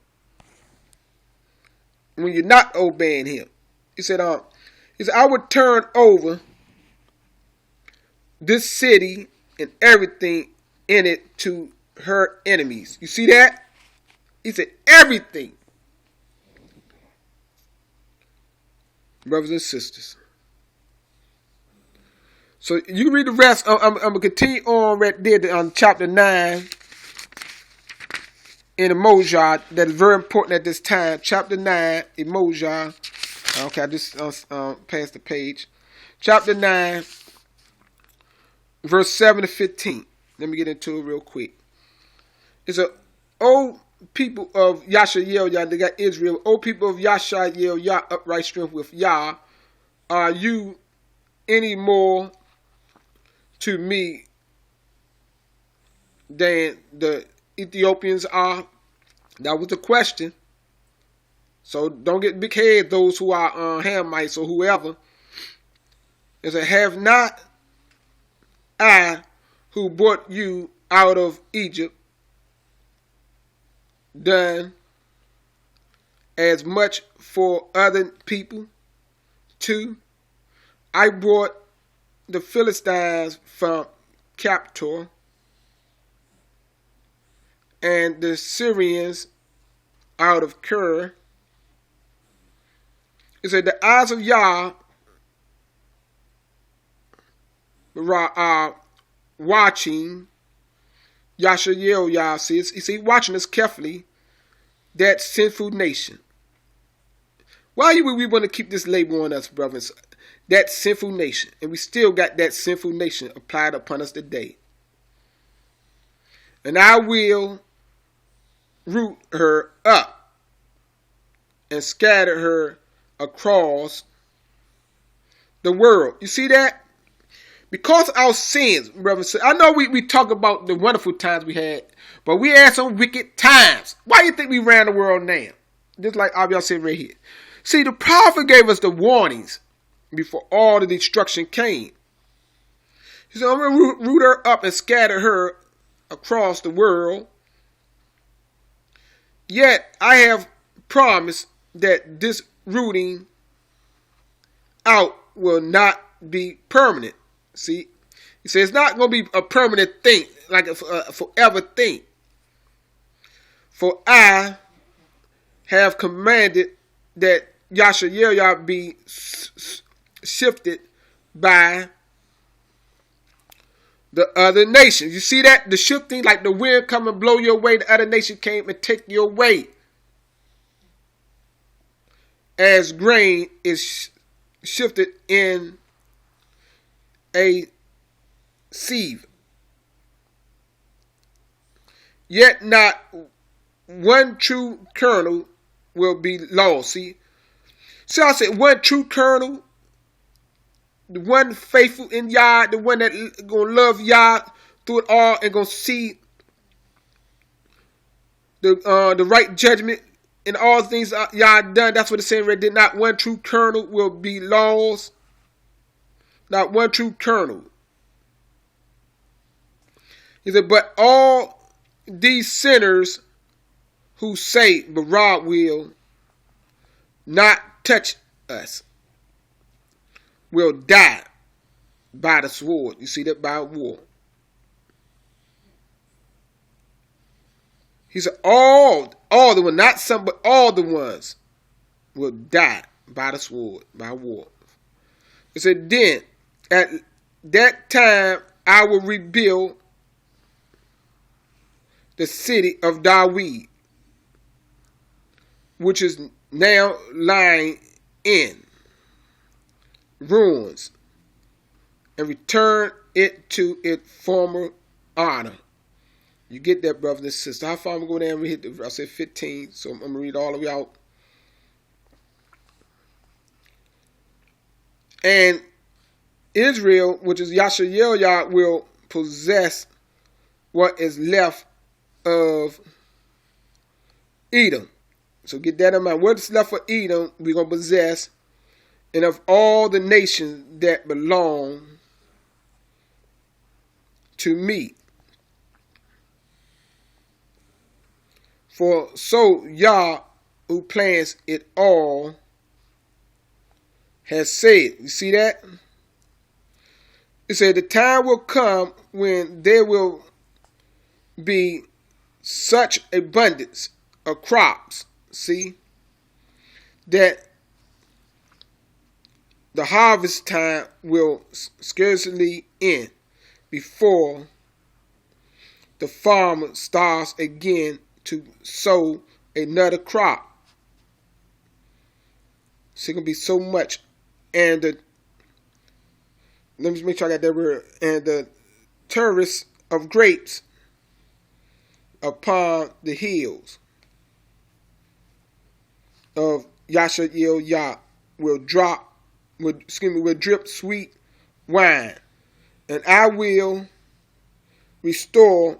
When you're not obeying him. He said, I would turn over this city and everything in it to her enemies. You see that? He said everything. Brothers and sisters. So you can read the rest. I'm going to continue on right there on chapter 9 in Mojah. That is very important at this time. Chapter 9 in Mojah. Okay, I just passed the page. Chapter 9, verse 7 to 15. Let me get into it real quick. It's a old people of Yashael Yah, they got Israel. O people of Yashael Yah, upright strength with Yah, are you any more to me than the Ethiopians are? That was the question. So don't get big head, those who are Hamites or whoever. It said, have not I who brought you out of Egypt done as much for other people too? I brought the Philistines from Captor and the Syrians out of Ker. It said the eyes of Yah are watching Yashael Yah says, he said, watching us carefully, that sinful nation. Why would we want to keep this label on us, brothers? That sinful nation. And we still got that sinful nation applied upon us today. And I will root her up and scatter her across the world. You see that? Because our sins, brothers, I know we talk about the wonderful times we had, but we had some wicked times. Why do you think we ran the world now? Just like Abiyah said right here. See, the prophet gave us the warnings before all the destruction came. He said, I'm going to root her up and scatter her across the world. Yet, I have promised that this rooting out will not be permanent. See, he says it's not going to be a permanent thing, like a forever thing. For I have commanded that Yashar'el be shifted by the other nations. You see that? The shifting, like the wind come and blow your way, the other nation came and take your way. As grain is shifted in a sieve. Yet not one true kernel will be lost. See, I said one true kernel, the one faithful in Yah, the one that gonna love Yah through it all and gonna see the right judgment in all things Yah done. That's what it's saying right there. Not one true kernel will be lost. Not one true kernel. He said, but all these sinners who say Barah will not touch us will die by the sword. You see that? By war. He said all the ones, not some, but all the ones will die by the sword, by war. He said, then at that time I will rebuild the city of David, which is now lying in ruins, and return it to its former honor. You get that, brothers and sisters? How far I'm going to go down and read? I said 15, so I'm going to read all the way out. And Israel, which is Yashar'el, will possess what is left of Edom. So get that in mind. What's left for Edom, we're going to possess. And of all the nations that belong to me. For so Yah, who plans it all, has said. You see that? It said the time will come when there will be such abundance of crops, see, that the harvest time will scarcely end before the farmer starts again to sow another crop. So it's going to be so much. And let me just make sure I got that word. And the terrace of grapes upon the hills of Yashar'el will drip sweet wine, and I will restore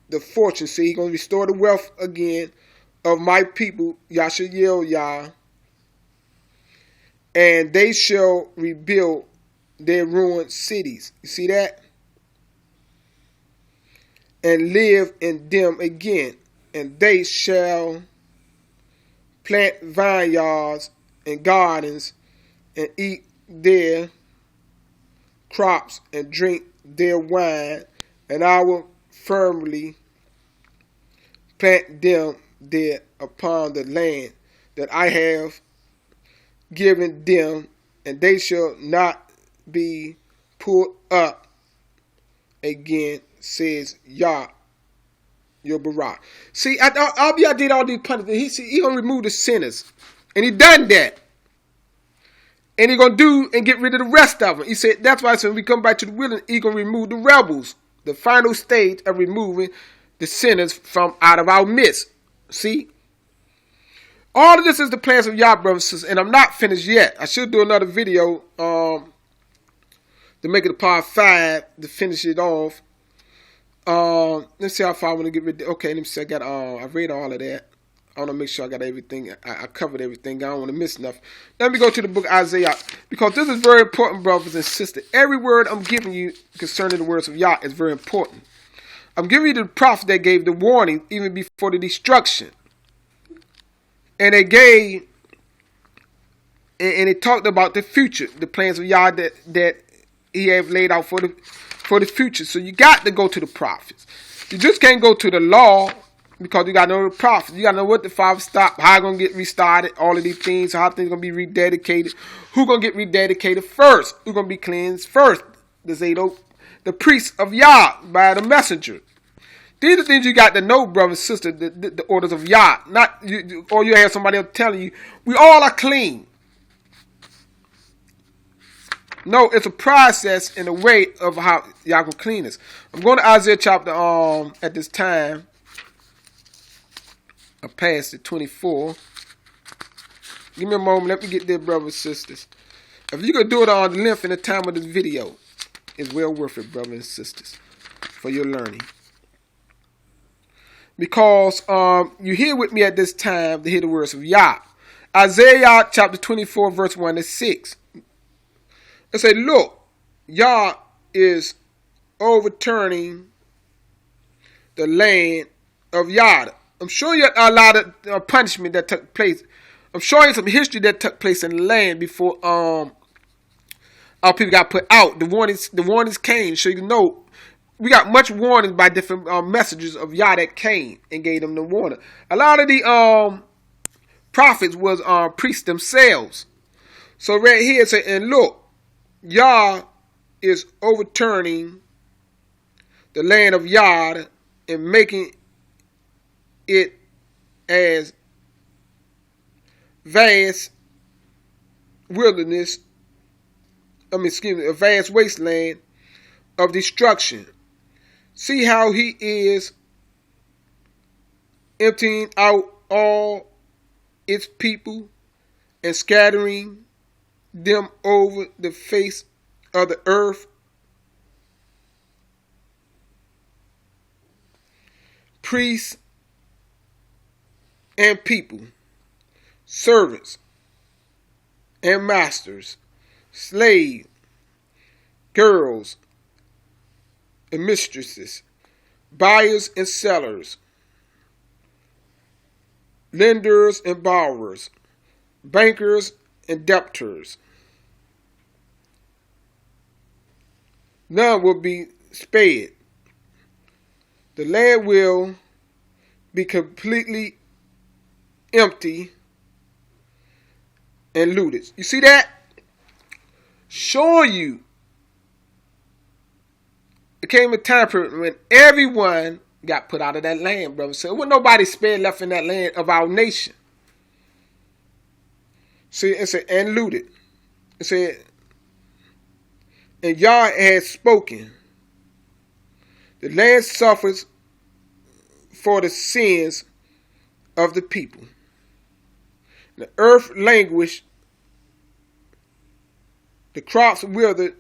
the fortune. See, he's going to restore the wealth again of my people, Yashar'el, and they shall rebuild their ruined cities. You see that? And live in them again, and they shall plant vineyards and gardens and eat their crops and drink their wine, and I will firmly plant them there upon the land that I have given them, and they shall not be pulled up again, says Yah, your Barah. See, Abiyah did all these punishments. He gonna remove the sinners, and he done that. And he gonna do and get rid of the rest of them. He said that's why when we come back to the wilderness, he gonna remove the rebels. The final stage of removing the sinners from out of our midst. See? All of this is the plans of Yah, brothers and sisters, and I'm not finished yet. I should do another video to make it a part 5 to finish it off. Let's see how far I want to get rid of. Okay, let me see. I read all of that. I want to make sure I got everything. I covered everything. I don't want to miss enough. Let me go to the book of Isaiah, because this is very important, brothers and sisters. Every word I'm giving you concerning the words of Yah is very important. I'm giving you the prophet that gave the warning even before the destruction. And they gave, and it talked about the future, the plans of Yah that he have laid out for the future. So you got to go to the prophets. You just can't go to the law, Because you got to know the prophets. You got to know what the Father stopped, how it's going to get restarted, all of these things, how things going to be rededicated. Who's going to get rededicated first? Who's going to be cleansed first? The Zadok, the priest of Yah by the messenger. These are things you got to know, brother and sister, the orders of Yah. Not you, or you have somebody else telling you, we all are clean. No, it's a process in a way of how Yah can clean us. I'm going to Isaiah chapter, at this time, I passed it, 24. Give me a moment, let me get there, brothers and sisters. If you could do it on the length and the time of this video, it's well worth it, brothers and sisters, for your learning. Because you hear with me at this time to hear the words of Yah. Isaiah chapter 24, verse 1 to 6. It said, look, Yah is overturning the land of Yada. I'm showing you a lot of punishment that took place. I'm showing you some history that took place in the land before our people got put out. The warnings came, so you know. We got much warnings by different messengers of Yah that came and gave them the warning. A lot of the prophets was priests themselves. So right here it says, and look, Yah is overturning the land of Yah and making it as vast wilderness, a vast wasteland of destruction. See how he is emptying out all its people and scattering them over the face of the earth. Priests and people, servants and masters, slaves, girls and mistresses, buyers and sellers, lenders and borrowers, bankers and debtors. None will be spared. The land will be completely empty and looted. You see that? Show you. It came a time period when everyone got put out of that land, brother. So there wasn't nobody spared left in that land of our nation. See, it said, and looted. It said, and Yah has spoken. The land suffers for the sins of the people. The earth languished. The crops withered.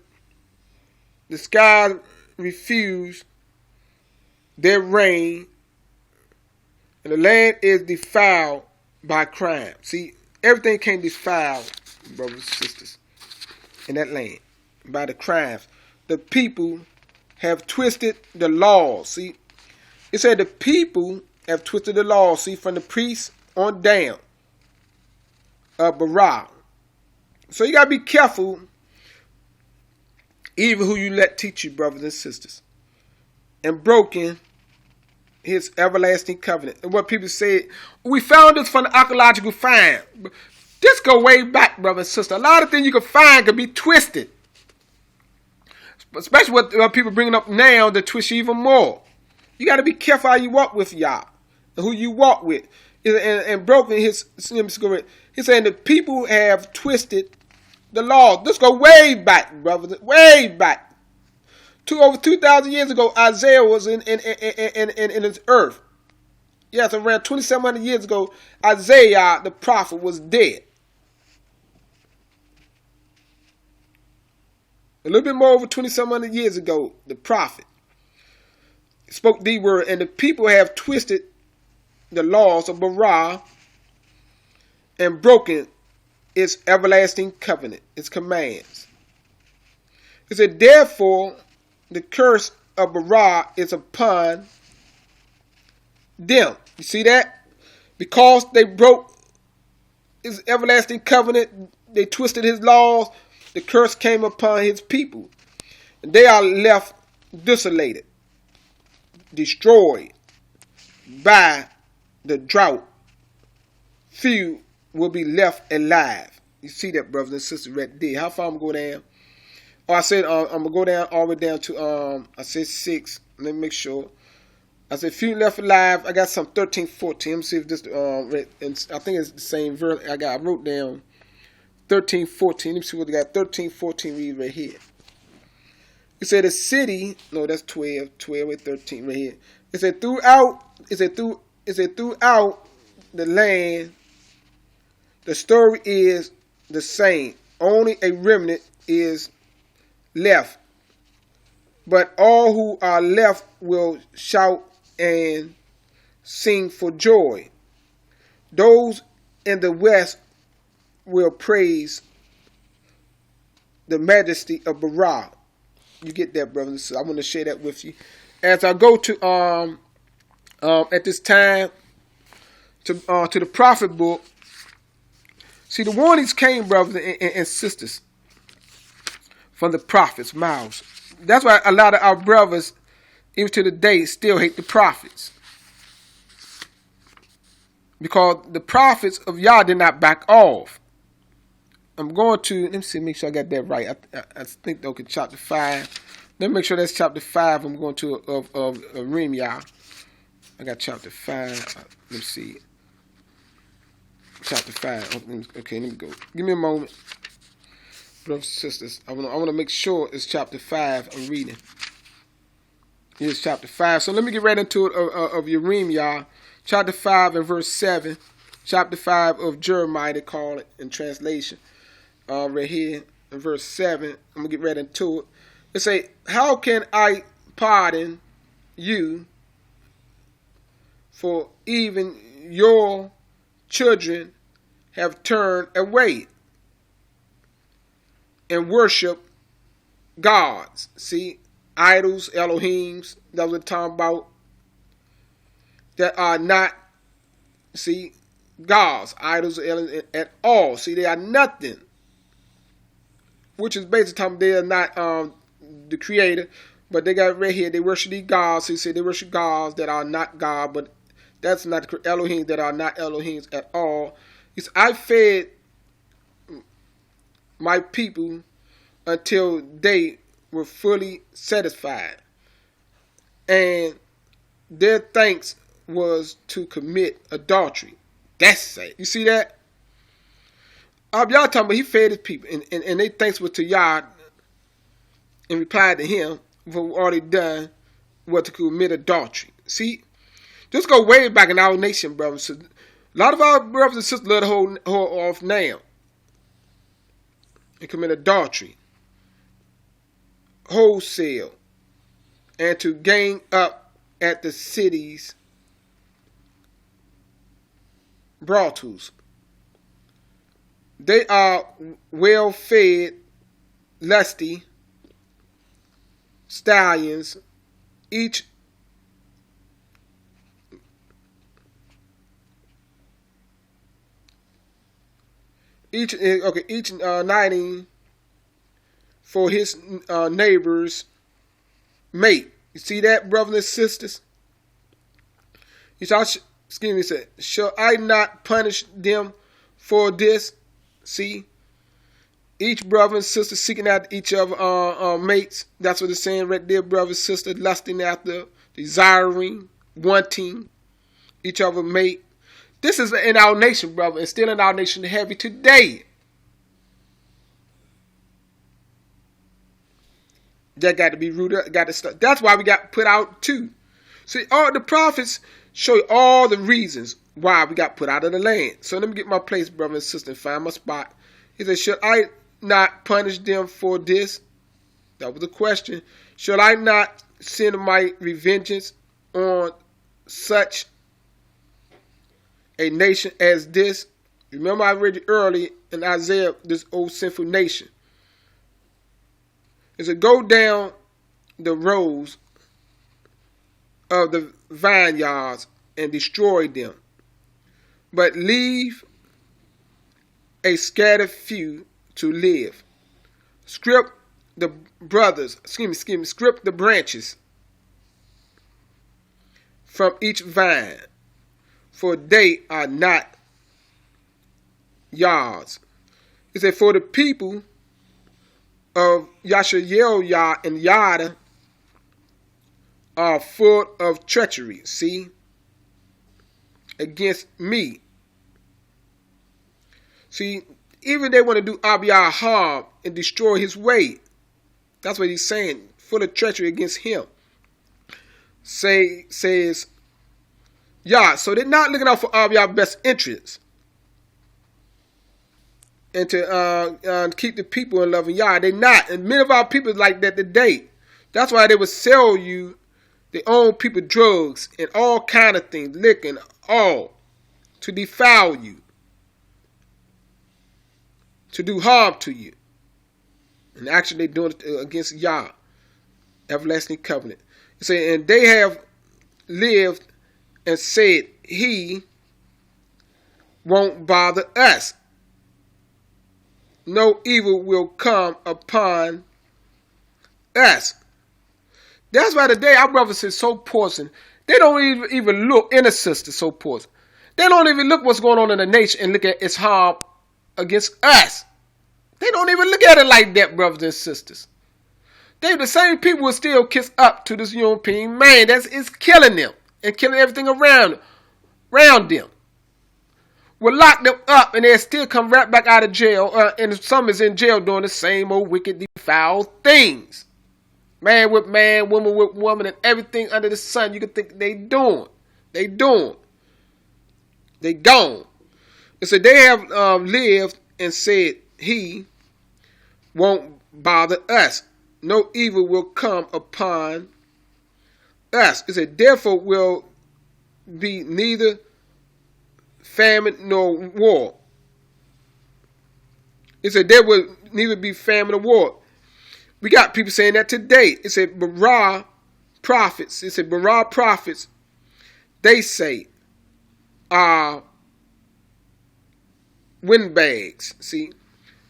The skies refused their rain. And the land is defiled by crime. See, everything came defiled, brothers and sisters, in that land by the crimes. The people have twisted the laws. See, it said the people have twisted the laws. See, from the priests on down of Barak. So you got to be careful, even who you let teach you, brothers and sisters. And broken his everlasting covenant. And what people say, we found this from the archaeological find. This go way back, brother and sister. A lot of things you can find can be twisted. Especially what people bringing up now to twist you even more. You got to be careful how you walk with Yah and who you walk with. And broken his, he's saying the people have twisted the law. This go way back, brother, way back. Over 2,000 years ago, Isaiah was in his earth. Yes, around 2,700 years ago, Isaiah, the prophet, was dead. A little bit more over 2,700 years ago, the prophet spoke the word, and the people have twisted the laws of Barak and broken its everlasting covenant, its commands. It said, therefore, the curse of Barak is upon them. You see that? Because they broke his everlasting covenant, they twisted his laws, the curse came upon his people. And they are left desolated, destroyed, by the drought, few will be left alive. You see that, brothers and sisters, right there. How far I'm going to go down? Oh, I said I'm going to go down all the way down to, I said 6. Let me make sure. I said few left alive. I got some 13, 14. Let me see if this, I think it's the same verse. I wrote down 13, 14. Let me see what they got. 13, 14 read right here. It said the city, no, that's 12 with 13 right here. It said throughout the land, the story is the same. Only a remnant is left. But all who are left will shout and sing for joy. Those in the west will praise the majesty of Barah. You get that, brothers? So I want to share that with you. As I go to at this time to the prophet book. See, the warnings came, brothers and sisters, from the prophets' mouths. That's why a lot of our brothers, even to the day, still hate the prophets. Because the prophets of Yah did not back off. I'm going to, let me see, make sure I got that right. I think, okay, chapter 5. Let me make sure that's chapter 5. I'm going to of Nehemiah. I got chapter 5. Let me see. Chapter 5. Okay, let me go. Give me a moment. Brothers and sisters, I want to make sure it's chapter 5 I'm reading. Here's chapter 5. So let me get right into it of Nehemiah. Chapter 5 and verse 7. Chapter 5 of Jeremiah, they call it in translation. Right here in verse 7. I'm going to get right into it. It say, how can I pardon you, for even your children have turned away and worship gods. See, idols, Elohims, that was talking about, that are not, see, gods, idols at all. See, they are nothing. Which is basically talking they are not the creator, but they got right here, they worship these gods. So he said they worship gods that are not God, but that's not the Elohim, that are not Elohims at all. He said, I fed my people until they were fully satisfied, and their thanks was to commit adultery. That's sad. You see that? Y'all talking about he fed his people, and they thanks were to Yah, and replied to him for all they done was to commit adultery. See, just go way back in our nation, brothers. So, a lot of our brothers and sisters love to hold off now and commit adultery, wholesale, and to gang up at the city's brothels. They are well-fed, lusty stallions, each knighting for his neighbor's mate. You see that, brothers and sisters? He said, shall I not punish them for this? See, each brother and sister seeking after each other mates. That's what it's saying right there, brother and sister, lusting after, desiring, wanting each other mate. This is in our nation, brother, and still in our nation heavy today. That got to be rooted, got to start. That's why we got put out too. See, all the prophets show you all the reasons why we got put out of the land. So let me get my place, brother and sister, and find my spot. He said, should I not punish them for this? That was the question. Should I not send my revengeance on such a nation as this? Remember I read it early in Isaiah, this old sinful nation. It said, go down the rows of the vineyards and destroy them, but leave a scattered few to live. Strip the branches from each vine, for they are not Yah's. He said, for the people of Yashael and Yada are full of treachery, see, against me. See, even they want to do Abiyah harm and destroy his way. That's what he's saying, full of treachery against him. Says Yah. So they're not looking out for Abiyah's best interests and to keep the people in loving Yah. They're not. And many of our people like that today. That's why they would sell you their own people drugs and all kind of things, liquor and all, to defile you, to do harm to you. And actually they're doing it against Yah, everlasting covenant. You say, and they have lived and said, he won't bother us. No evil will come upon us. That's why today our brothers is so poison. They don't even look, inner sisters so poison. They don't even look what's going on in the nation and look at its harm against us. They don't even look at it like that, brothers and sisters. They the same people will still kiss up to this European man. It's killing them and killing everything around them. Will lock them up and they'll still come right back out of jail. And some is in jail doing the same old wicked, defiled things. Man with man, woman with woman, and everything under the sun you can think they doing. They gone. And so they have lived and said, he won't bother us. No evil will come upon us. It said, therefore will be neither famine nor war. It said, there will neither be famine or war. We got people saying that today. It said, Bara prophets. They say, windbags. See,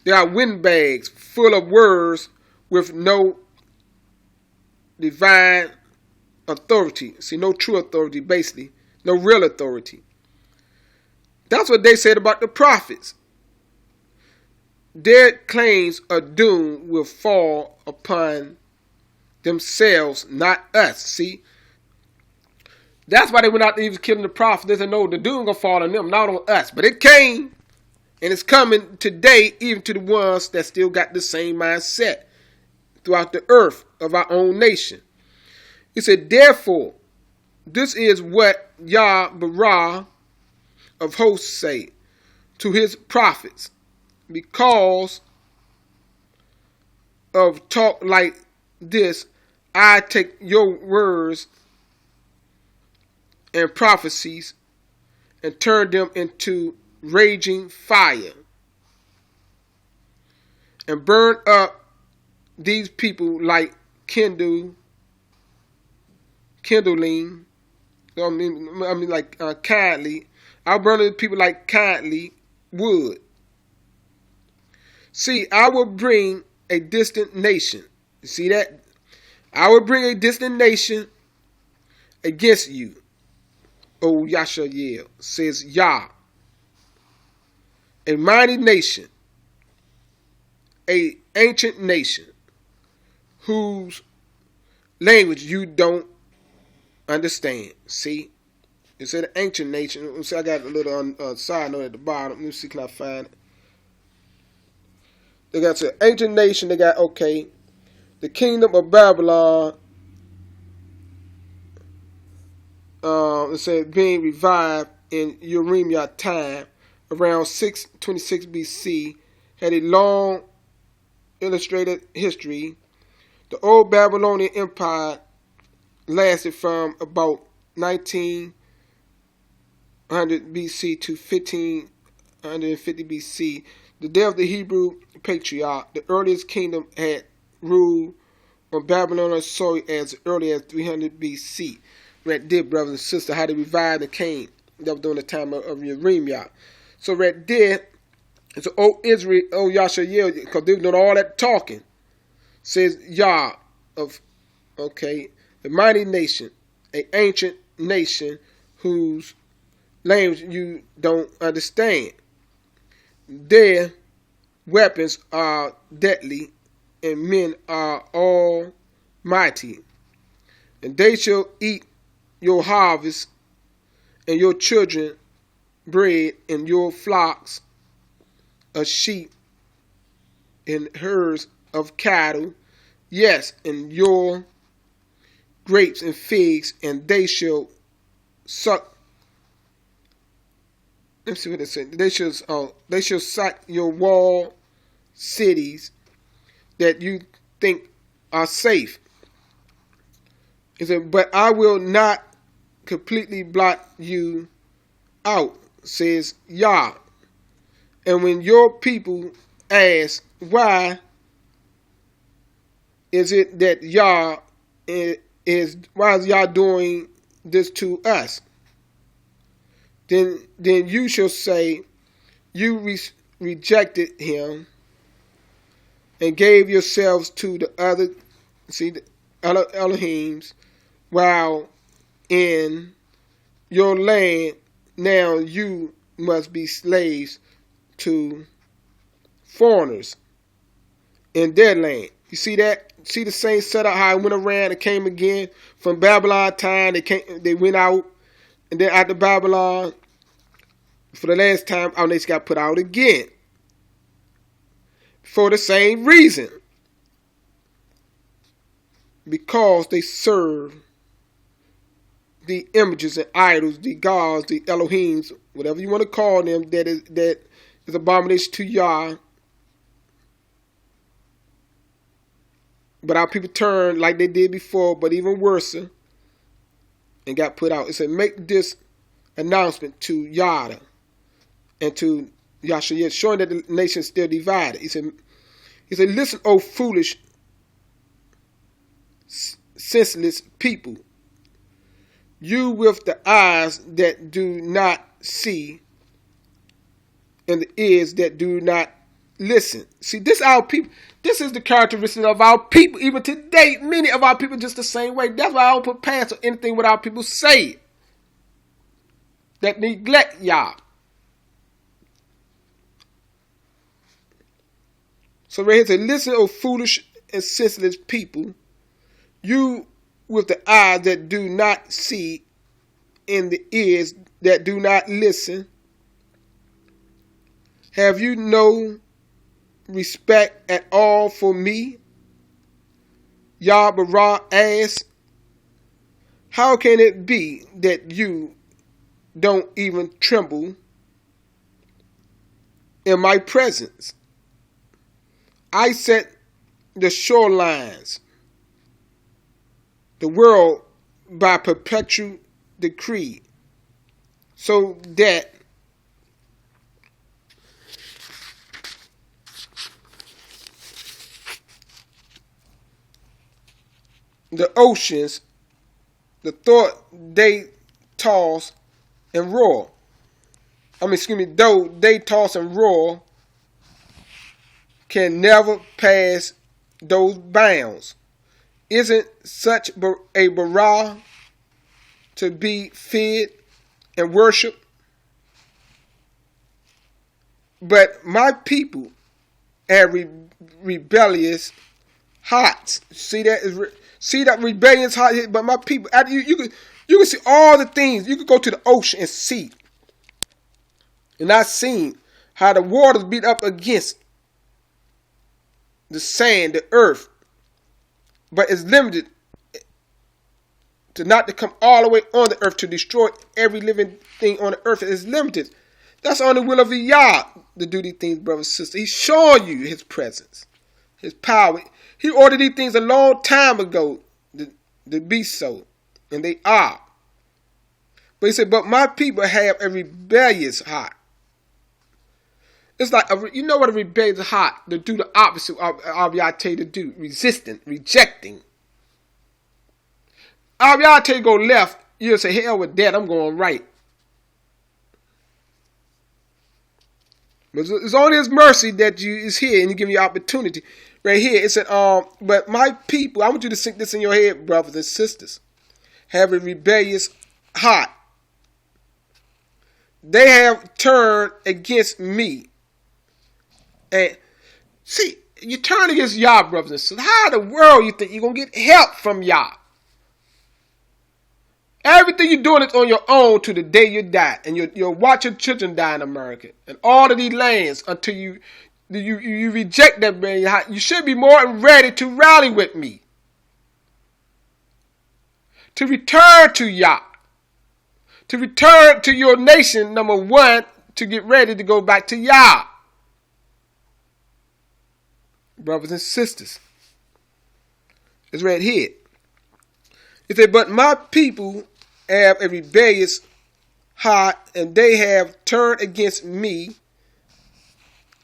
they are windbags full of words with no divine authority. See, no true authority, basically. No real authority. That's what they said about the prophets. Their claims of doom will fall upon themselves, not us. See? That's why they went out to even killing the prophets. They said, no, the doom gonna fall on them, not on us. But it came, and it's coming today, even to the ones that still got the same mindset throughout the earth of our own nation. He said, therefore, this is what Yah Bara of hosts say to his prophets, because of talk like this, I take your words and prophecies and turn them into raging fire and burn up these people like kindling. I mean like kindly. I'll burn the people like kindly wood. See, I will bring a distant nation. You see that? I will bring a distant nation against you, O Yashael, says Yah. A mighty nation, a ancient nation, whose language you don't understand. See? It said an ancient nation. See, I got a little side note at the bottom. Let me see, can I find it? They got an ancient nation. They got, okay, the kingdom of Babylon. It said being revived in Uremia time around 626 BC. Had a long illustrated history. The old Babylonian Empire lasted from about 1900 BC to 1550 BC. The day of the Hebrew patriarch, the earliest kingdom had ruled on Babylonian soil as early as 300 BC. Right there, brothers and sisters, how they revived the king. That was during the time of Uremia. So right there, it's old Israel, old Yashael, because they were doing all that talking. Says Yah of, okay, the mighty nation, an ancient nation whose language you don't understand. Their weapons are deadly, and men are almighty. And they shall eat your harvest, and your children bread, and your flocks of sheep, and herds of cattle, yes, and your grapes and figs, and they shall suck. Let me see what it said. They shall sack your walled cities that you think are safe. It said, but I will not completely blot you out, says Yah. And when your people ask, why is it that Yah why is Yah doing this to us? Then you shall say, you rejected him and gave yourselves to the other, the Elohims, while in your land now you must be slaves to foreigners in their land. You see that? See the same setup, how it went around and came again from Babylon time. They went out, and then after Babylon, for the last time, our nation got put out again for the same reason, because they serve the images and idols, the gods, the Elohims, whatever you want to call them, that is abomination to Yah. But our people turned like they did before, but even worse, and got put out. It said, make this announcement to Yada and to Yahshua, showing that the nation is still divided. He said, listen, O foolish, senseless people, you with the eyes that do not see and the ears that do not listen. See, this our people. This is the characteristic of our people. Even today, many of our people just the same way. That's why I don't put pants on anything what our people say that neglect Yah. So right here it says, listen, O foolish and senseless people, you with the eyes that do not see and the ears that do not listen. Have you no respect at all for me? Yah Barah asked, how can it be that you don't even tremble in my presence? I set the shorelines, the world by perpetual decree, so that the oceans, the thought they toss and roar. Though they toss and roar, can never pass those bounds. Isn't such a bara to be feared and worshipped? But my people have rebellious hearts. See that rebellious heart. But my people, you can see all the things. You could go to the ocean and see, and I've seen how the waters beat up against the sand, the earth, but it's limited to not to come all the way on the earth to destroy every living thing on the earth. It's limited. That's on the will of Yah to do these things, brothers and sisters. He's showing you his presence, his power. He ordered these things a long time ago to be so, and they are. But he said, but my people have a rebellious heart. It's like, you know what a rebellious heart, to do the opposite of Yah tell you to do, resisting, rejecting. If Yah tell you to go left, you'll say, hell with that, I'm going right. But it's only his mercy that is here, and he give you opportunity. Right here, it said, but my people, I want you to sink this in your head, brothers and sisters, have a rebellious hot. They have turned against me. And see, you turn against Yah, brothers and sisters. How in the world you think you're going to get help from Yah? Everything you're doing is on your own to the day you die. And you'll watch your children die in America. And all of these lands until you reject that man. You should be more ready to rally with me. To return to Yah. To return to your nation, number one, to get ready to go back to Yah. Brothers and sisters. It's right here. It said, but my people have a rebellious heart, and they have turned against me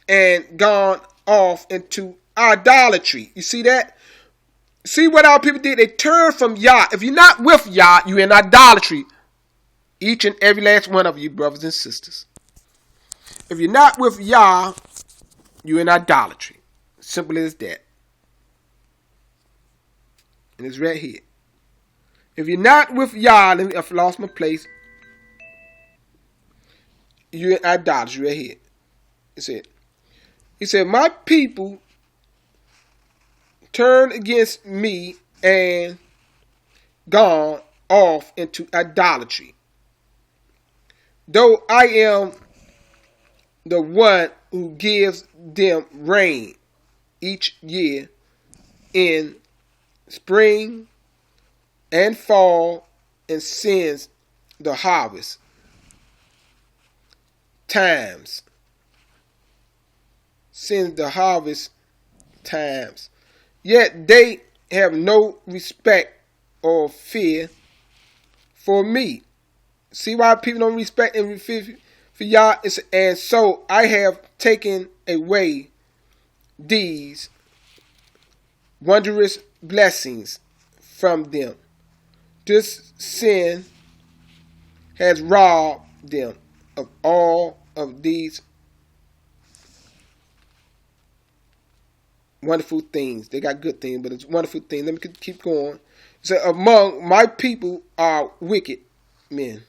and gone off into idolatry. You see that? See what our people did? They turned from Yah. If you're not with Yah, you're in idolatry. Each and every last one of you, brothers and sisters. If you're not with Yah, you're in idolatry. Simple as that. And it's right here. If you're not with Yah, I've lost my place. You're in idolatry right here. He said, my people turned against me and gone off into idolatry. Though I am the one who gives them rain each year in spring and fall and sends the harvest times. Sends the harvest times. Yet they have no respect or fear for me. See why people don't respect and fear for Yah? And so I have taken away these wondrous blessings from them. This sin has robbed them of all of these wonderful things. They got good things, but it's wonderful things. Let me keep going. So among my people are wicked men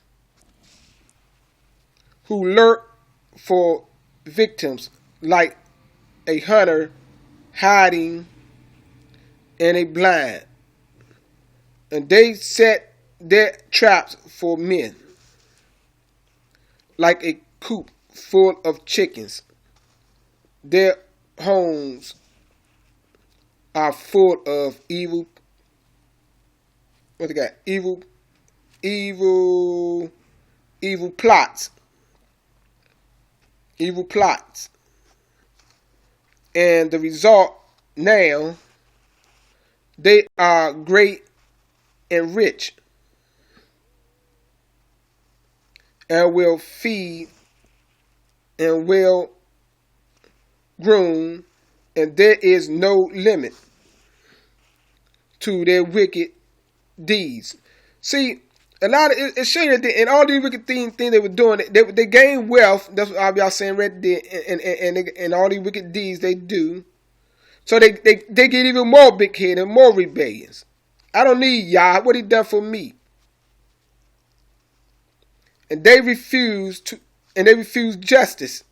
who lurk for victims like a hunter hiding in a blind. And they set their traps for men like a coop full of chickens. Their homes are full of evil. What they got? Evil plots. Evil plots. And the result now, they are great and rich and will feed and well grown, and there is no limit to their wicked deeds. See, a lot of it shows you that in all these wicked things they were doing, they gain wealth. That's what y'all saying right there, and all these wicked deeds they do. So they get even more big-headed and more rebellious. I don't need Yah. What he done for me? And they refuse justice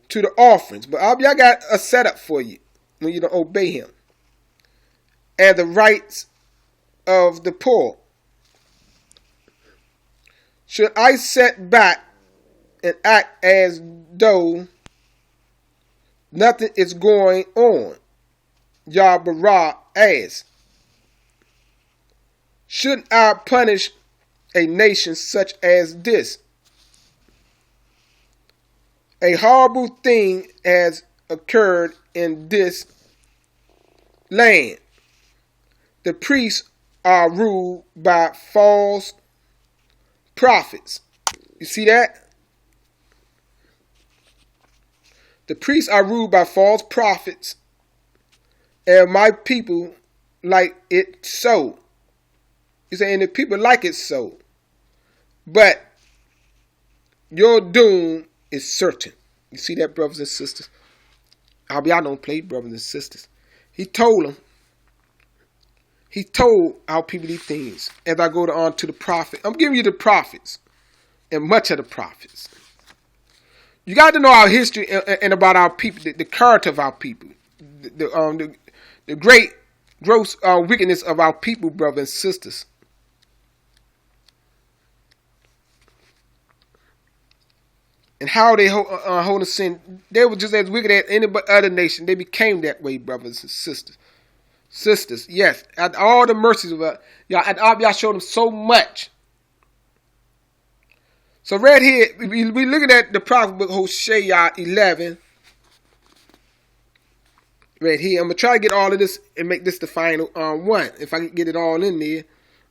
to the offerings. But y'all got a setup for you when you don't obey him. And the rights of the poor. Should I sit back and act as though nothing is going on? Yah Barah asks. Shouldn't I punish a nation such as this? A horrible thing has occurred in this land. The priests are ruled by false prophets. You see that? The priests are ruled by false prophets, and my people like it so. You say, and the people like it so. But your doom is certain. You see that, brothers and sisters? I don't play, brothers and sisters. He told them, He told our people these things. As I go on to the prophet, I'm giving you the prophets and much of the prophets. You got to know our history and about our people, the character of our people, the great gross wickedness of our people, brothers and sisters. And how they hold a sin. They were just as wicked as any other nation. They became that way, brothers and sisters. Sisters, yes. At all the mercies of y'all showed them so much. So right here, we looking at the prophet book Hosea 11. Right here. I'm going to try to get all of this and make this the final one. If I can get it all in there,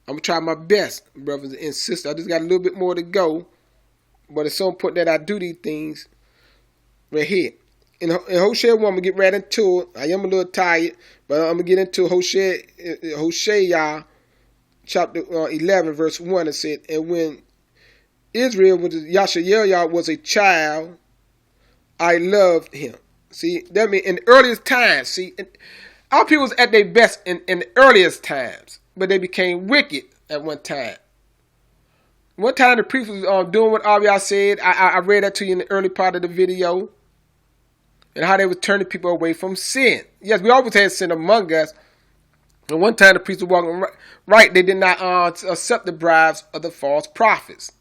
I'm going to try my best, brothers and sisters. I just got a little bit more to go. But it's so important that I do these things right here. In Hosea 1, I'm going to get right into it. I am a little tired, but I'm going to get into Hosea chapter 11, verse 1. It said, and when Israel, Yashael was a child, I loved him. See, that means in the earliest times, see, our people was at their best in the earliest times, but they became wicked at one time. One time the priest was doing what Abiyah said. I read that to you in the early part of the video. And how they were turning people away from sin. Yes, we always had sin among us. And one time the priests were walking right. They did not accept the bribes of the false prophets.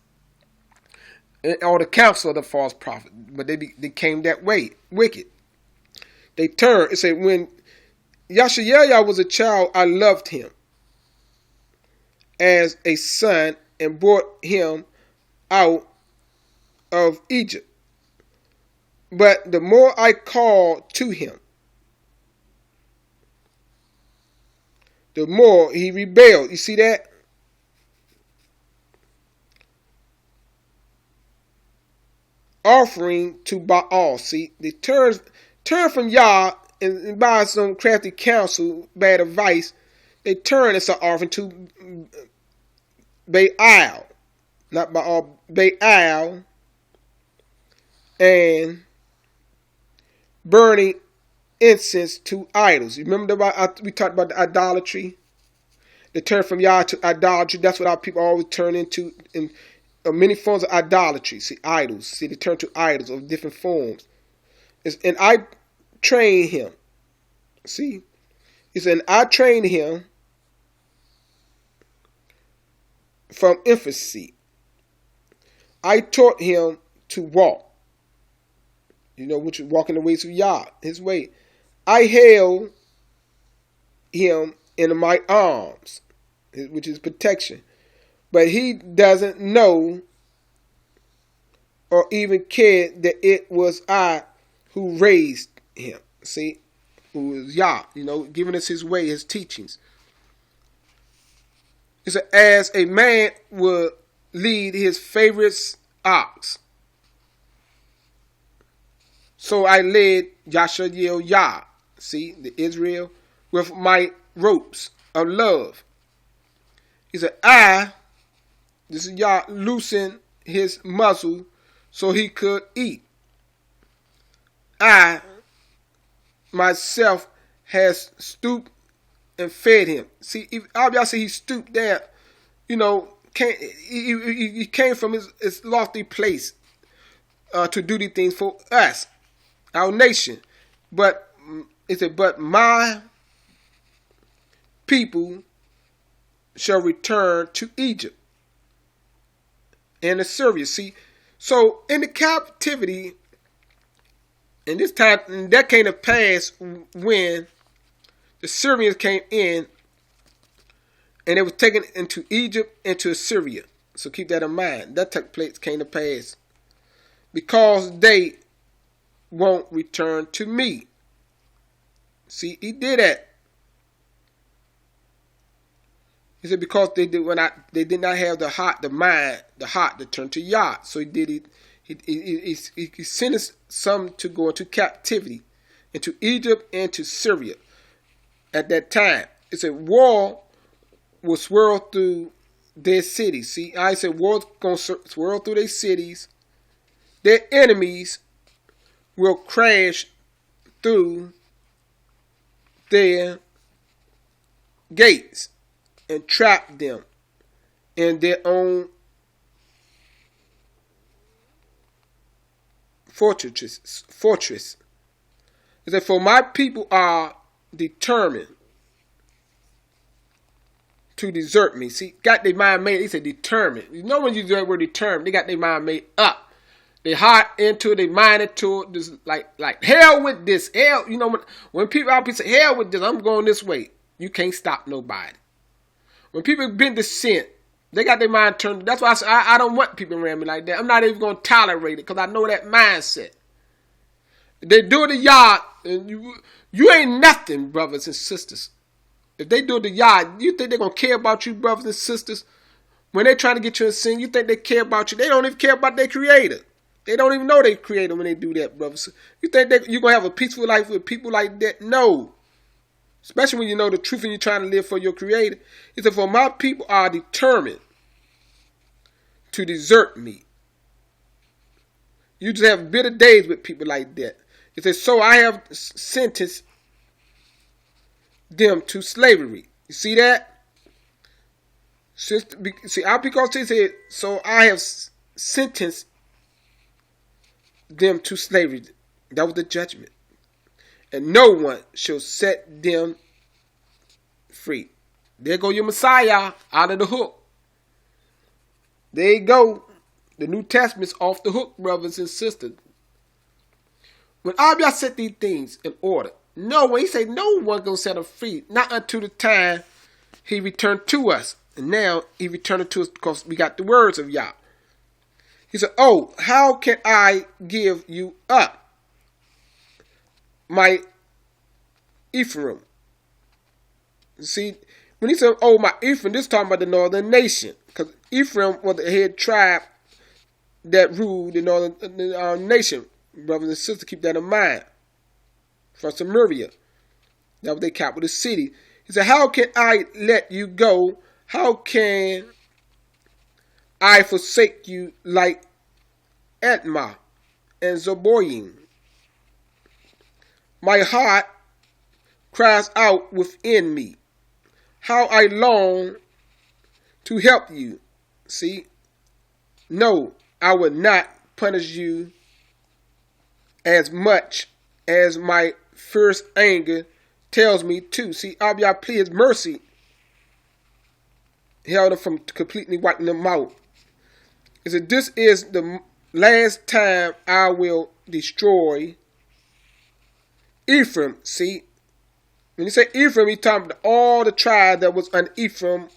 Or the counsel of the false prophet. But they became that way. Wicked. They turned. It said, when Yashael was a child, I loved him as a son and brought him out of Egypt. But the more I called to him, the more he rebelled. You see that? Offering to Baal. See, they turn from Yah and by some crafty counsel, bad advice, they turn and start offering to Baal. Not Baal, Baal. And burning incense to idols. You remember we talked about the idolatry? They turn from Yah to idolatry. That's what our people always turn into in many forms of idolatry. See, idols. See, they turn to idols of different forms. And I trained him. See? He said, I trained him from infancy. I taught him to walk. You know, which is walking the ways of Yah, his way. I held him in my arms, which is protection. But he doesn't know or even care that it was I who raised him. See, who was Yah, you know, giving us his way, his teachings. It said, as a man would lead his favorite ox, so I led Yashael Yah, see, the Israel, with my ropes of love. He said, this is Yah, loosened his muzzle so he could eat. I, myself, has stooped and fed him. See, y'all see he stooped there, you know, he came from his lofty place to do these things for us. Our nation, but it said, but my people shall return to Egypt and Assyria. See, so in the captivity, in this time, that came to pass when the Syrians came in and they were taken into Egypt and to Assyria. So keep that in mind. That took place, came to pass because they won't return to me. See, he did that. He said because they did not have the heart to turn to Yah. So he did it. He sentenced some to go into captivity, into Egypt and to Syria. At that time, it said war will swirl through their cities. See, I said war's gonna swirl through their cities. Their enemies will crash through their gates and trap them in their own fortress. He said, for my people are determined to desert me. See, got their mind made. He said determined. You know when you use that word determined, they got their mind made up. They heart into it, they mind into it. Just like hell with this. Hell, you know when people out say hell with this, I'm going this way. You can't stop nobody. When people been to sin, they got their mind turned. That's why I don't want people around me like that. I'm not even going to tolerate it because I know that mindset. They do it to y'all, and you ain't nothing, brothers and sisters. If they do it to y'all, you think they're going to care about you, brothers and sisters? When they're trying to get you in sin, you think they care about you? They don't even care about their creator. They don't even know their creator when they do that, brothers. You think you're going to have a peaceful life with people like that? No. Especially when you know the truth and you're trying to live for your creator. He said, for my people are determined to desert me. You just have bitter days with people like that. He said, so I have sentenced them to slavery. You see that? Because he said, so I have sentenced them to slavery. That was the judgment. And no one shall set them free. There go your Messiah out of the hook. There you go. The New Testament's off the hook, brothers and sisters. When Abiyah set these things in order, when he said no one gonna set them free, not until the time he returned to us. And now he returned to us because we got the words of Yah. He said, oh, how can I give you up, my Ephraim? See, when he said, oh, my Ephraim, this is talking about the northern nation. Because Ephraim was the head tribe that ruled the northern nation. Brothers and sisters, keep that in mind. From Samaria. That was their capital city. He said, how can I let you go? How can I forsake you like Admah and Zeboim? My heart cries out within me. How I long to help you. See? No, I will not punish you as much as my first anger tells me to. See, Abiyah plead his mercy held them from completely wiping them out. He said, this is the last time I will destroy Ephraim. See, when you say Ephraim, he's talking about all the tribe that was on Ephraim,